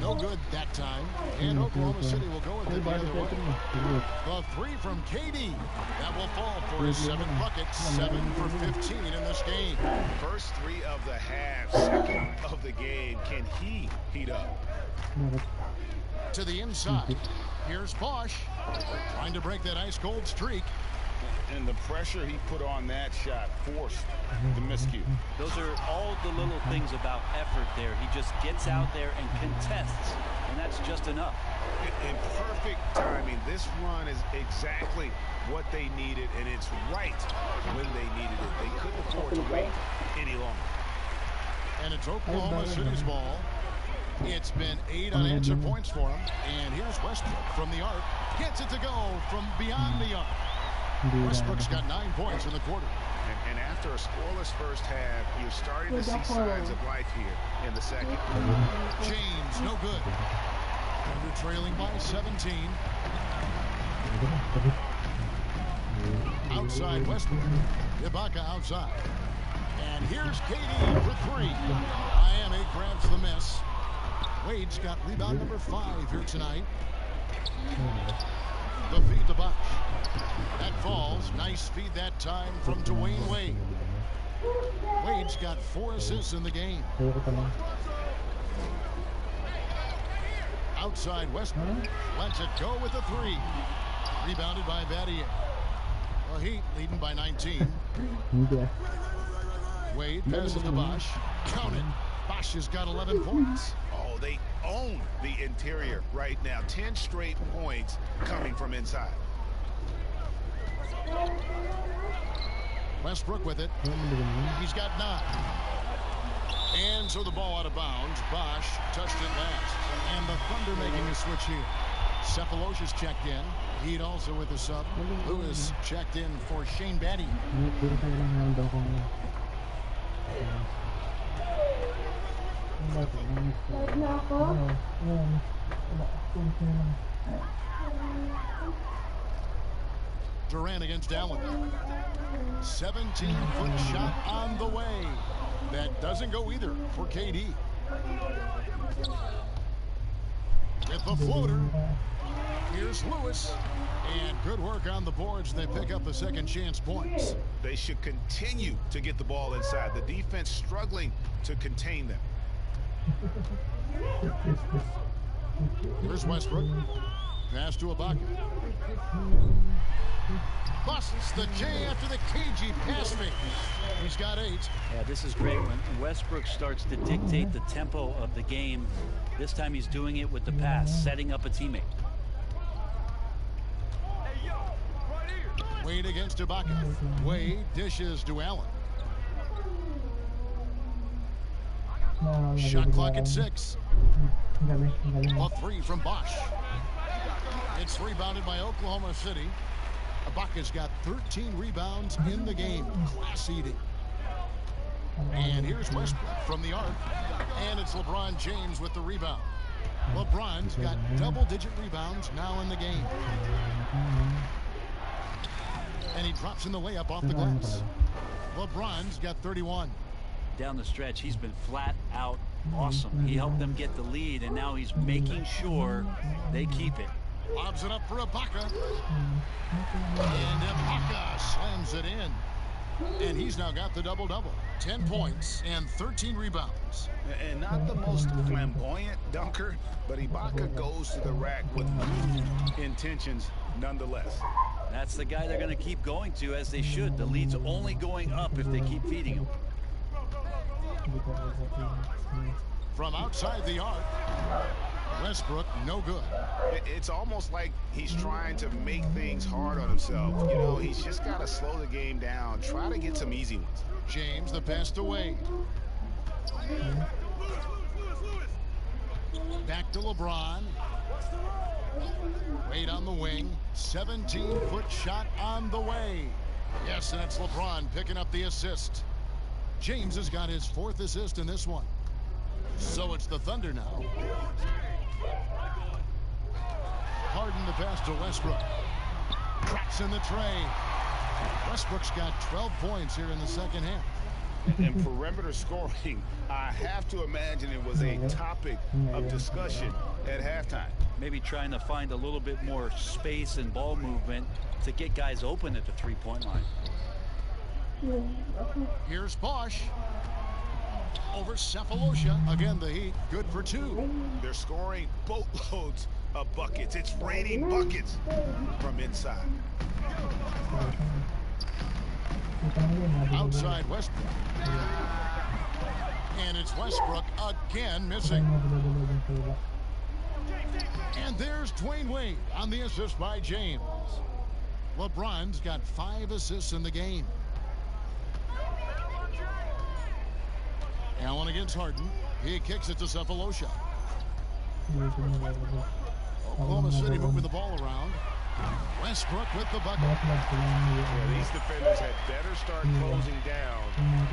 No good that time. And Oklahoma City will go with it the other way. The 3 from KD. That will fall for his 7th bucket. 7 for 15 in this game. First 3 of the half. 2nd of the game. Can he heat up? To the inside. Here's Bosh. Trying to break that ice-cold streak. And the pressure he put on that shot forced the miscue. Those are all the little things about effort there. He just gets out there and contests, and that's just enough. In perfect timing, this run is exactly what they needed, and it's right when they needed it. They couldn't afford to wait any longer. And it's Oklahoma City's ball. It's been 8 unanswered points for him. And here's Westbrook from the arc. Gets it to go from beyond the arc. Westbrook's got 9 points in the quarter. And after a scoreless first half, you're starting to see signs of life here in the second. James, no good. Thunder trailing by 17. Outside Westbrook. Ibaka outside. And here's KD for 3. Miami grabs the miss. Wade's got rebound number 5 here tonight. The feed to Bosh. That falls. Nice feed that time from Dwayne Wade. Wade's got 4 assists in the game. Outside Westbrook. Lets it go with the 3. Rebounded by Battier. The Heat leading by 19. Wade passes to Bosh. Count it. Bosh has got 11 points. Oh, they own the interior right now. 10 straight points coming from inside. Westbrook with it. He's got 9. And so the ball out of bounds. Bosh touched it last. And the Thunder making a switch here. Cephalosha's checked in. Heat also with the sub. Lewis checked in for Shane Battier. Durant against Allen. 17-foot shot on the way. That doesn't go either for KD. With the floater. Here's Lewis. And good work on the boards. They pick up the second chance points. They should continue to get the ball inside. The defense struggling to contain them. Here's Westbrook. Pass to Ibaka. Busts the J after the KG pass fake. He's got 8. Yeah, this is great when Westbrook starts to dictate the tempo of the game. This time he's doing it with the pass, setting up a teammate. Wade against Ibaka. Wade dishes to Allen. Shot clock at 6. A 3 from Bosh. It's rebounded by Oklahoma City. Ibaka's got 13 rebounds in the game. Class eating. And here's Westbrook from the arc. And it's LeBron James with the rebound. LeBron's got double-digit rebounds now in the game. And he drops in the layup off the glass. LeBron's got 31. Down the stretch, he's been flat out awesome. He helped them get the lead, and now he's making sure they keep it. Lobs it up for Ibaka. And Ibaka slams it in. And he's now got the double-double. 10 points and 13 rebounds. And not the most flamboyant dunker, but Ibaka goes to the rack with good intentions nonetheless. That's the guy they're going to keep going to, as they should. The lead's only going up if they keep feeding him. From outside the arc, Westbrook, no good. It's almost like he's trying to make things hard on himself. You know, he's just got to slow the game down, try to get some easy ones. James, the pass to Wade. Back to LeBron. Wade on the wing. 17-foot shot on the way. Yes, and it's LeBron picking up the assist. James has got his 4th assist in this one. So it's the Thunder now. Harden the pass to Westbrook. Cracks in the tray. Westbrook's got 12 points here in the second half. And perimeter scoring, I have to imagine it was a topic of discussion at halftime. Maybe trying to find a little bit more space and ball movement to get guys open at the three-point line. Here's Bosch. Over Cephalosha. Again, the Heat good for 2. They're scoring boatloads of buckets. It's raining buckets from inside. Outside Westbrook. And it's Westbrook again missing. And there's Dwayne Wade on the assist by James. LeBron's got 5 assists in the game. Allen against Harden. He kicks it to Cephalosha. Oklahoma City moving the ball around. Westbrook with the bucket. Yeah, these defenders had better start closing down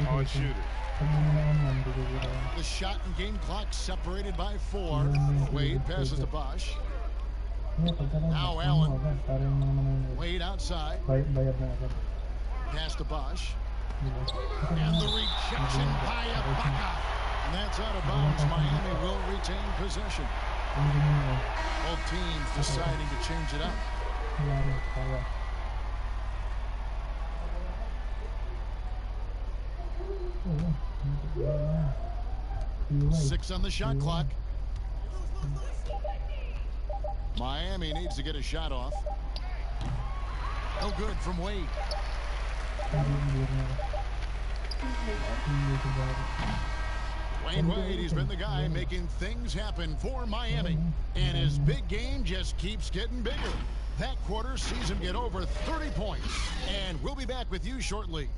on shooters. The shot and game clock separated by 4. Wade passes to Bosch. Now Allen. Wade outside. Pass to Bosch. And the rejection by Ibaka. And that's out of bounds. Miami will retain possession. Both teams deciding to change it up. 6 on the shot clock. Miami needs to get a shot off. No good from Wade. Dwayne Wade, he's been the guy making things happen for Miami. And his big game just keeps getting bigger. That quarter sees him get over 30 points. And we'll be back with you shortly.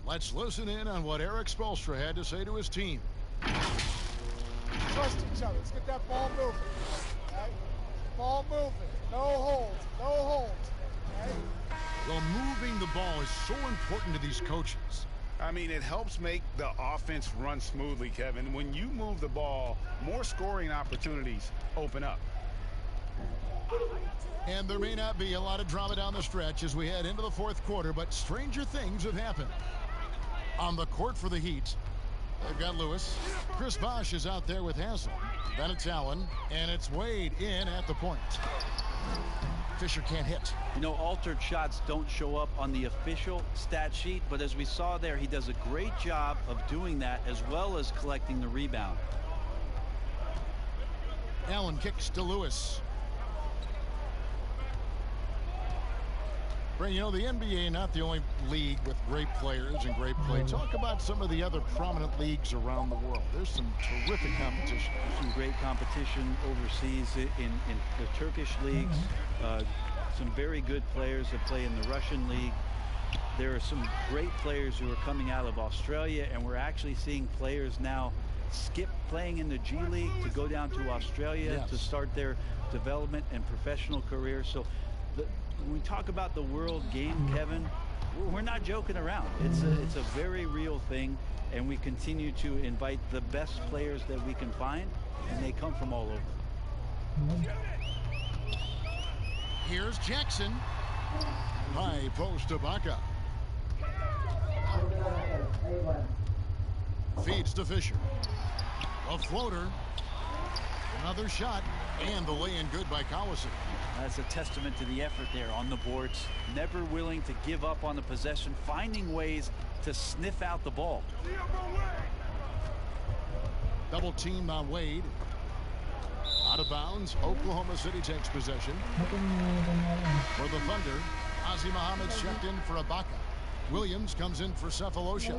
Let's listen in on what Eric Spoelstra had to say to his team. Trust each other. Let's get that ball moving. Okay? Ball moving. No holds. No holds. Okay? Well, moving the ball is so important to these coaches. I mean, it helps make the offense run smoothly, Kevin. When you move the ball, more scoring opportunities open up. And there may not be a lot of drama down the stretch as we head into the 4th quarter, but stranger things have happened. On the court for the Heat, they've got Lewis. Chris Bosh is out there with Hassel. Then it's Allen, and it's Wade in at the point. Fisher can't hit. You know, altered shots don't show up on the official stat sheet, but as we saw there, he does a great job of doing that as well as collecting the rebound. Allen kicks to Lewis. You know, the NBA not the only league with great players and great play. Talk about some of the other prominent leagues around the world. There's some terrific competition. Some great competition overseas in the Turkish leagues. Some very good players that play in the Russian league. There are some great players who are coming out of Australia, and we're actually seeing players now skip playing in the G League to go down to Australia to start their development and professional career. So when we talk about the world game, Kevin, we're not joking around. It's a very real thing, and we continue to invite the best players that we can find, and they come from all over. Here's Jackson. High post to Ibaka. Feeds to Fisher. A floater. Another shot. And the lay-in good by Kawase. That's a testament to the effort there on the boards. Never willing to give up on the possession, finding ways to sniff out the ball. Double team on Wade. Out of bounds. Oklahoma City takes possession. For the Thunder, Ozzie Muhammad's checked in for Ibaka. Williams comes in for Cephalosha.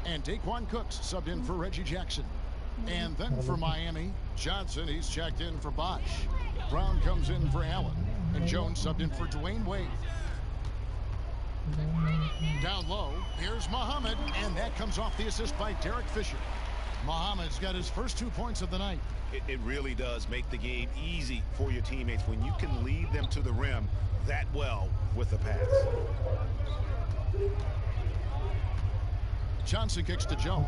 And Daquan Cooks subbed in for Reggie Jackson. And then for Miami, Johnson, he's checked in for Bosch. Brown comes in for Allen. And Jones subbed in for Dwayne Wade. Down low, here's Muhammad. And that comes off the assist by Derek Fisher. Muhammad's got his first 2 points of the night. It really does make the game easy for your teammates when you can lead them to the rim that well with a pass. Johnson kicks to Jones.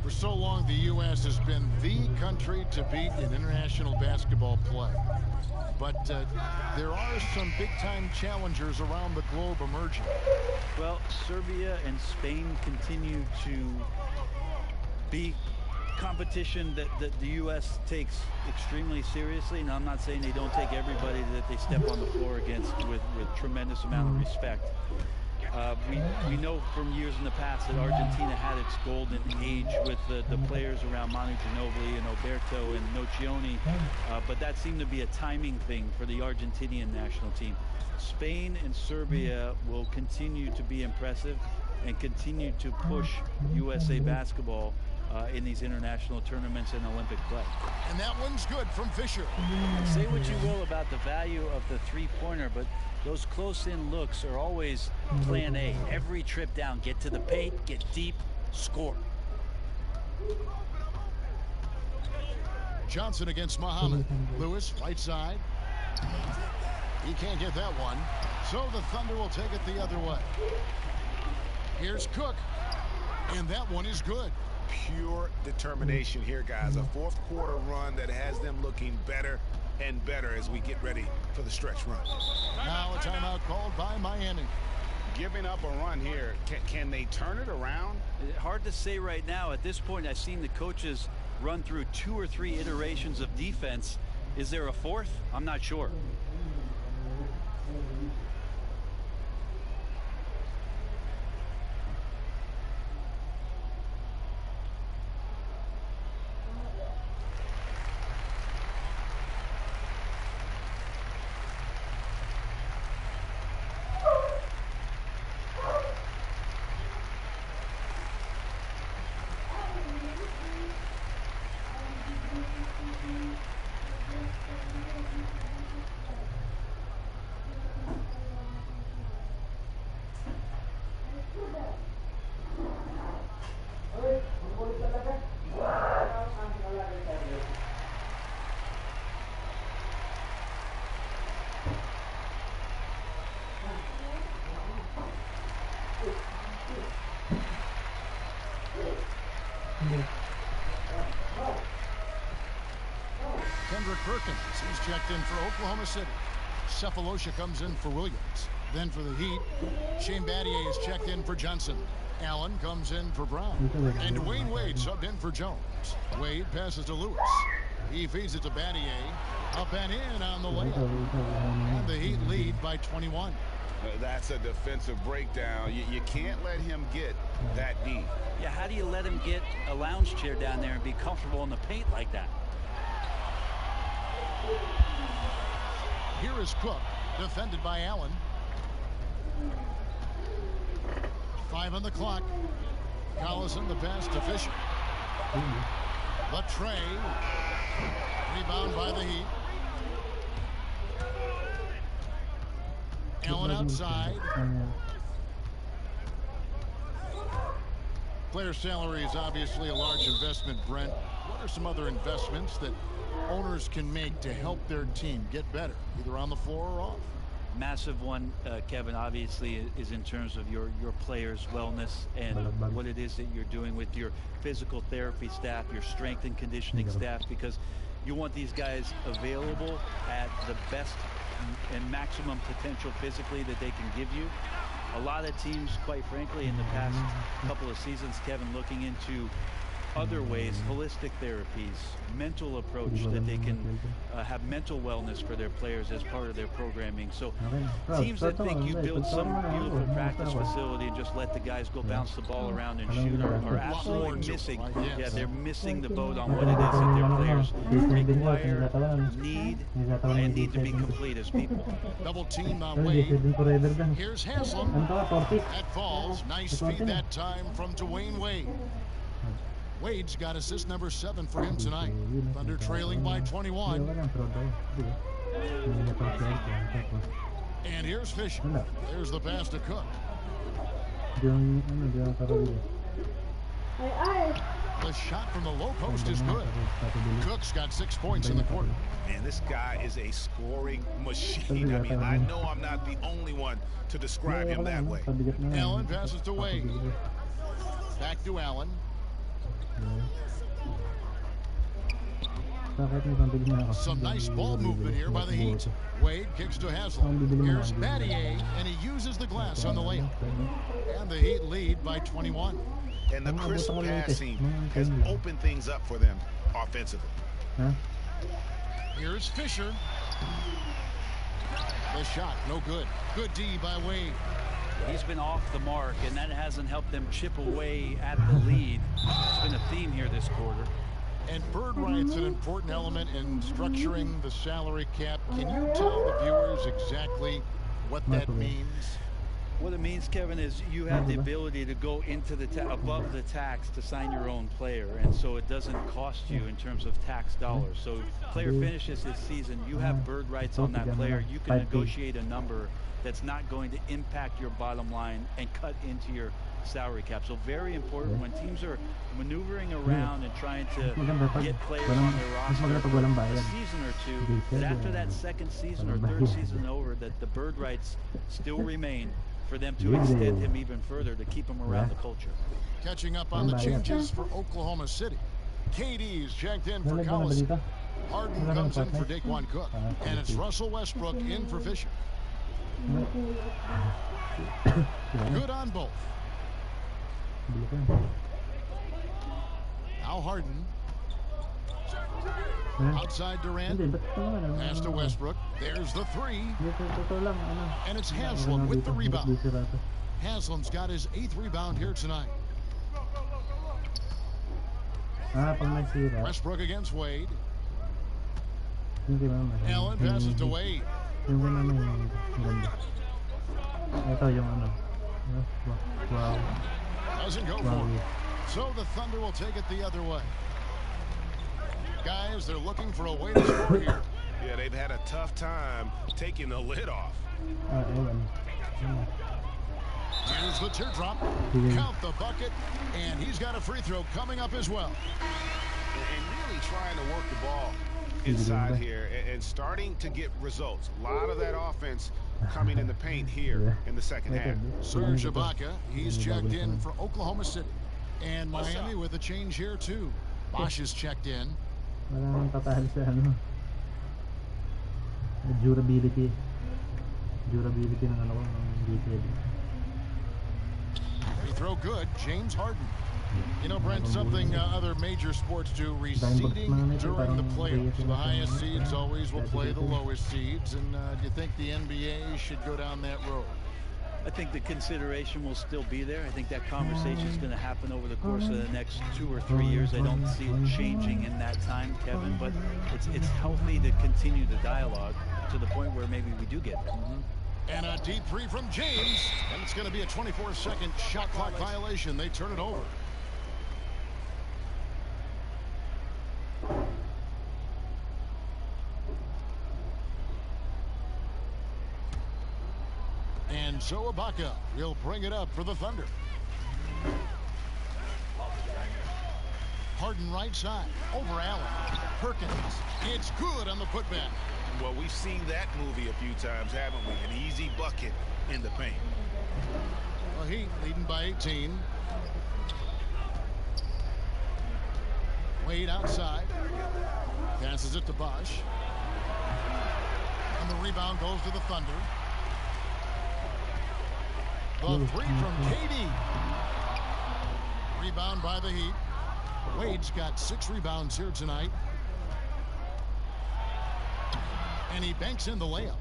For so long, the U.S. has been the country to beat in international basketball play. But there are some big-time challengers around the globe emerging. Well, Serbia and Spain continue to be competition that the U.S. takes extremely seriously. And I'm not saying they don't take everybody that they step on the floor against with tremendous amount of respect. We know from years in the past that Argentina had its golden age with the players around Manu Ginobili and Oberto and Nocioni, but that seemed to be a timing thing for the Argentinian national team. Spain and Serbia will continue to be impressive and continue to push USA basketball in these international tournaments and Olympic play. And that one's good from Fisher. Say what you will about the value of the three-pointer, but those close-in looks are always plan A. Every trip down, get to the paint, get deep, score. Johnson against Muhammad. Lewis, right side. He can't get that one. So the Thunder will take it the other way. Here's Cook. And that one is good. Pure determination here, guys. A fourth quarter run that has them looking better and better as we get ready for the stretch run. Now a timeout called by Miami. Giving up a run here, can they turn it around? Hard to say right now. At this point, I've seen the coaches run through 2 or 3 iterations of defense. Is there a fourth? I'm not sure. Perkins, he's checked in for Oklahoma City. Cephalosha comes in for Williams. Then for the Heat, Shane Battier is checked in for Johnson. Allen comes in for Brown. And Dwayne Wade subbed in for Jones. Wade passes to Lewis. He feeds it to Battier. Up and in on the layup. And the Heat lead by 21. That's a defensive breakdown. You can't let him get that deep. Yeah, how do you let him get a lounge chair down there and be comfortable in the paint like that? Here is Cook, defended by Allen. 5 on the clock. Collison the pass to Fisher. The tray. Rebound by the Heat. Allen outside. Player salary is obviously a large investment, Brent. What are some other investments that owners can make to help their team get better, either on the floor or off? Massive one, Kevin, obviously, is in terms of your players' wellness and what it is that you're doing with your physical therapy staff, your strength and conditioning staff, because you want these guys available at the best and maximum potential physically that they can give you. A lot of teams, quite frankly, in the past couple of seasons, Kevin, looking into other ways, holistic therapies, mental approach that they can have mental wellness for their players as part of their programming. So teams that think you build some beautiful practice facility and just let the guys go bounce the ball around and shoot are absolutely missing. Yeah, they're missing the boat on what it is that their players require, need, and need to be complete as people. Double team on Wade. Here's Haslam. That falls. Nice feed that time from Dwayne Wade. Wade's got assist number 7 for him tonight. Thunder trailing by 21. And here's Fisher. There's the pass to Cook. The shot from the low post is good. Cook's got 6 points in the quarter. Man, this guy is a scoring machine. I mean, I know I'm not the only one to describe him that way. Allen passes to Wade. Back to Allen. Some nice ball movement here by the Heat. Wade kicks to Haslam. Here's Battier, and he uses the glass on the layup. And the Heat lead by 21. And the crisp passing has opened things up for them offensively. Here's Fisher. The shot, no good. Good D by Wade. He's been off the mark, and that hasn't helped them chip away at the lead. It's been a theme here this quarter. And bird rights an important element in structuring the salary cap. Can you tell the viewers exactly what that means? What it means, Kevin, is you have the ability to go into the above the tax to sign your own player, and so it doesn't cost you in terms of tax dollars. So if player finishes his season, you have bird rights on that player. You can negotiate a number that's not going to impact your bottom line and cut into your salary cap. So very important when teams are maneuvering around and trying to get players on their roster for a season or two, that after that second season or third season over, that the bird rights still remain for them to extend him even further to keep him around the culture. Catching up on the changes for Oklahoma City. KD's checked in for Collison. Harden comes in for Daquan Cook. And it's Russell Westbrook in for Fisher. Good on both. Now Harden. Outside Durant. Pass to Westbrook. There's the 3. And it's Haslam with the rebound. Haslam's got his 8th rebound here tonight. Westbrook against Wade. Allen passes to Wade. Doesn't go for it. So the Thunder will take it the other way. Guys, they're looking for a way to score here. Yeah, they've had a tough time taking the lid off. Here's the teardrop. Count the bucket, and he's got a free throw coming up as well. And really trying to work the ball inside here and starting to get results. A lot of that offense coming in the paint here in the second half. Serge Ibaka, he's checked in for Oklahoma City. And Miami with a change here too. Bosch is checked in. Durability ng DPD. Free throw good, James Harden. You know, Brent, something other major sports do, reseeding during the playoffs. The highest seeds always will play the lowest seeds. And do you think the NBA should go down that road? I think the consideration will still be there. I think that conversation is going to happen over the course of the next 2 or 3 years. I don't see it changing in that time, Kevin, but it's healthy to continue the dialogue to the point where maybe we do get there. And a deep 3 from James, and it's going to be a 24-second shot clock violation. They turn it over. And so Ibaka will bring it up for the Thunder. Harden right side, over Allen. Perkins, it's good on the putback. Well, we've seen that movie a few times, haven't we? An easy bucket in the paint. Well, Heat leading by 18. Wade outside. Passes it to Bosch. And the rebound goes to the Thunder. The 3 from KD. Rebound by the Heat. Wade's got 6 rebounds here tonight. And he banks in the layup.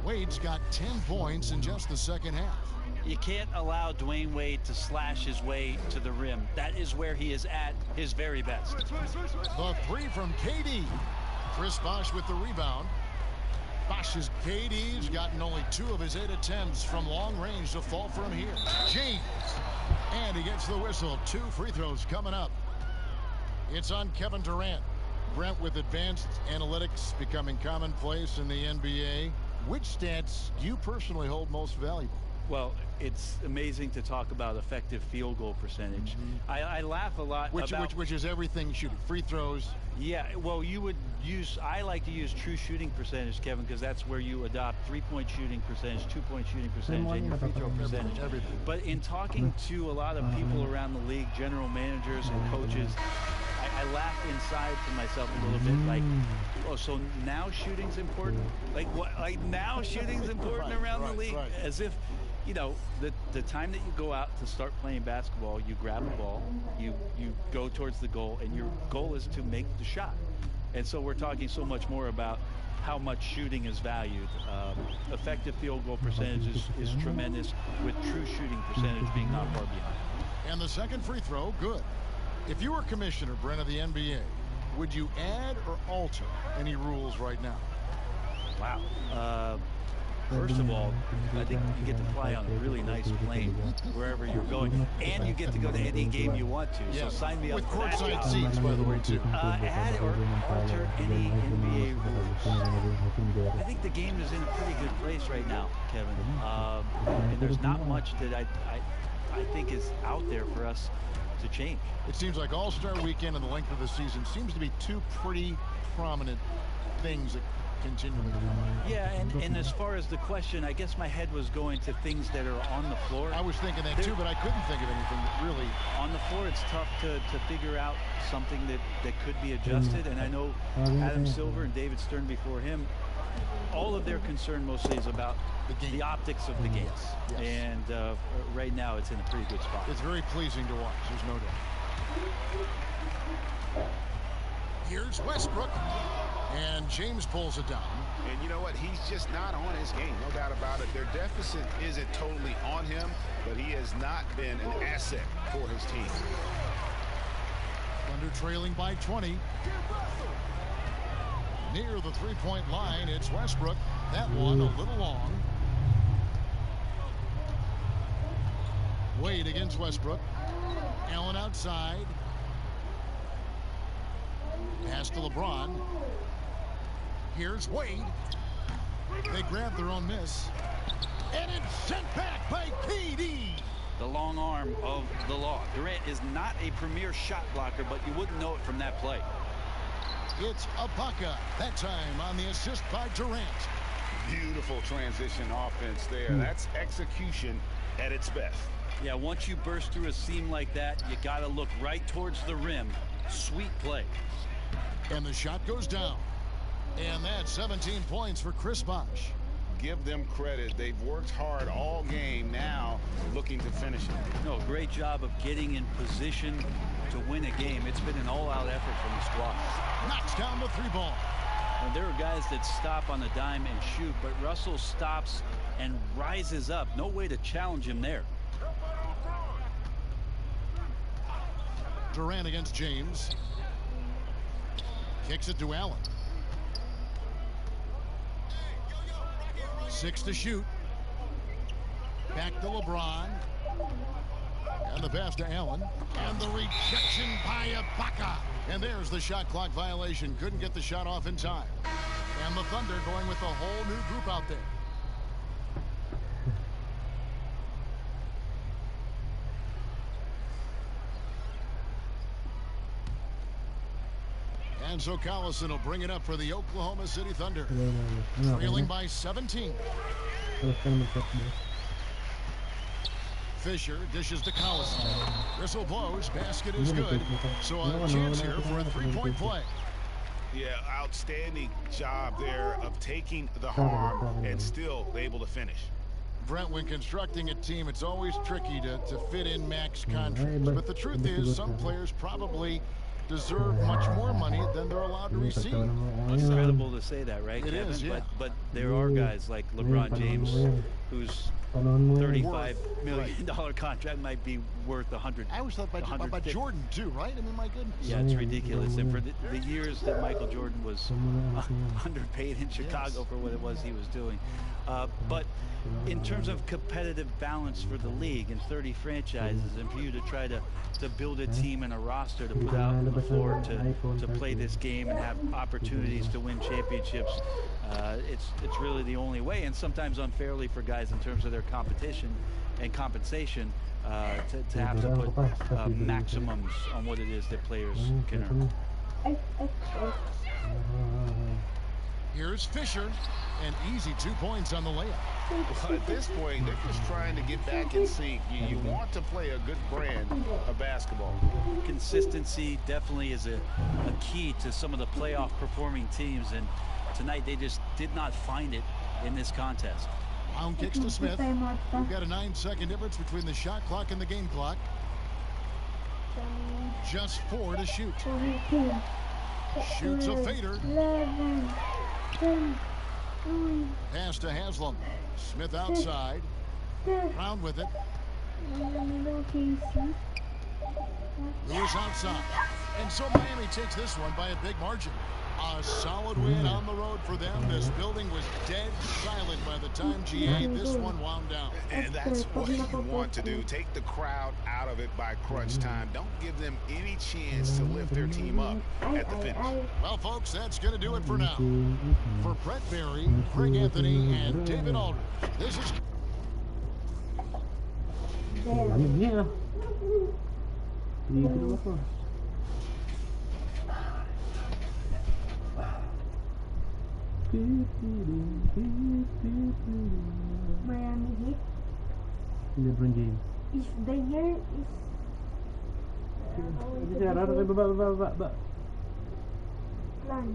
Wade's got 10 points in just the second half. You can't allow Dwayne Wade to slash his way to the rim. That is where he is at his very best. The 3 from KD. Chris Bosh with the rebound. Bosh's KD's gotten only 2 of his 8 attempts from long range to fall from here. James. And he gets the whistle. 2 free throws coming up. It's on Kevin Durant. Brent, with advanced analytics becoming commonplace in the NBA, which stats do you personally hold most valuable? Well, it's amazing to talk about effective field goal percentage. I laugh a lot which is everything shooting. Free throws. Yeah, well, I like to use true shooting percentage, Kevin, because that's where you adopt 3-point shooting percentage, 2-point shooting percentage, and your free throw percentage. Everything. But in talking to a lot of people around the league, general managers and coaches, I laugh inside to myself a little bit, like, oh, so now shooting's important? Like what? Like now shooting's important around the league? Right. As if, you know, the time that you go out to start playing basketball, you grab a ball, you go towards the goal, and your goal is to make the shot. And so we're talking so much more about how much shooting is valued. Effective field goal percentage is tremendous, with true shooting percentage being not far behind. And the second free throw, good. If you were commissioner, Brent, of the NBA, would you add or alter any rules right now? Wow. First of all, I think you get to fly on a really nice plane wherever you're going, and you get to go to any game you want to. Yeah. So sign me up with for that. courtside seats, by the way, too. Add or alter any NBA rules. I think the game is in a pretty good place right now, Kevin. And there's not much that I think is out there for us to change. It seems like All-Star Weekend and the length of the season seems to be 2 pretty prominent things that continually. Yeah, and as far as the question, I guess my head was going to things that are on the floor. I was thinking that too, but I couldn't think of anything that really. On the floor, it's tough to figure out something that could be adjusted. And I know Adam Silver and David Stern before him, all of their concern mostly is about the optics of the game. Yes. And right now, it's in a pretty good spot. It's very pleasing to watch, there's no doubt. Here's Westbrook. And James pulls it down. And you know what? He's just not on his game. No doubt about it. Their deficit isn't totally on him, but he has not been an asset for his team. Thunder trailing by 20. Near the 3-point line, it's Westbrook. That one a little long. Wade against Westbrook. Allen outside. Pass to LeBron. Here's Wade. They grab their own miss. And it's sent back by KD. The long arm of the law. Durant is not a premier shot blocker, but you wouldn't know it from that play. It's Ibaka. That time on the assist by Durant. Beautiful transition offense there. That's execution at its best. Yeah, once you burst through a seam like that, you got to look right towards the rim. Sweet play. And the shot goes down. And that's 17 points for Chris Bosh. Give them credit. They've worked hard all game, now looking to finish it. No, great job of getting in position to win a game. It's been an all-out effort from the squad. Knocks down the 3-ball. And there are guys that stop on the dime and shoot, but Russell stops and rises up. No way to challenge him there. Durant against James. Kicks it to Allen. 6 to shoot. Back to LeBron. And the pass to Allen. And the rejection by Ibaka. And there's the shot clock violation. Couldn't get the shot off in time. And the Thunder going with a whole new group out there. And so Collison will bring it up for the Oklahoma City Thunder. Trailing by 17. Fisher dishes to Collison. Whistle blows. Basket is good. So a chance here for a 3-point play. Yeah, outstanding job there of taking the harm and still able to finish. Brent, when constructing a team, it's always tricky to fit in max contracts. But the truth is, some players probably deserve much more money than they're allowed to receive. Incredible to say that, right, It Kevin? is, yeah. But there are guys like LeBron James whose $35 million contract might be worth 100. I always thought about Jordan too, right? I mean, my goodness. Yeah, it's ridiculous. And for the years that Michael Jordan was underpaid in Chicago for what it was he was doing. But in terms of competitive balance for the league and 30 franchises, and for you to try to build a team and a roster to put out on the floor to play this game and have opportunities to win championships, it's really the only way, and sometimes unfairly for guys in terms of their competition and compensation, to have to put maximums on what it is that players can earn. Here's Fisher, and easy 2 points on the layup. Well, at this point, they're just trying to get back in sync. You want to play a good brand of basketball. Consistency definitely is a key to some of the playoff performing teams, and tonight they just did not find it in this contest. Pound kicks to Smith. We've got a 9-second difference between the shot clock and the game clock. Just 4 to shoot. Shoots a fader. 11, 10, 9. Pass to Haslam. Smith outside. Brown with it. Lewis outside. And so Miami takes this one by a big margin. A solid win on the road for them. This building was dead silent by the time GA this one wound down. And that's what you want to do. Take the crowd out of it by crunch time. Don't give them any chance to lift their team up at the finish. Well, folks, that's going to do it for now. For Brett Berry, Craig Anthony, and David Aldridge, this is... Miami Heat. LeBron James. Is the year is Baba. plan.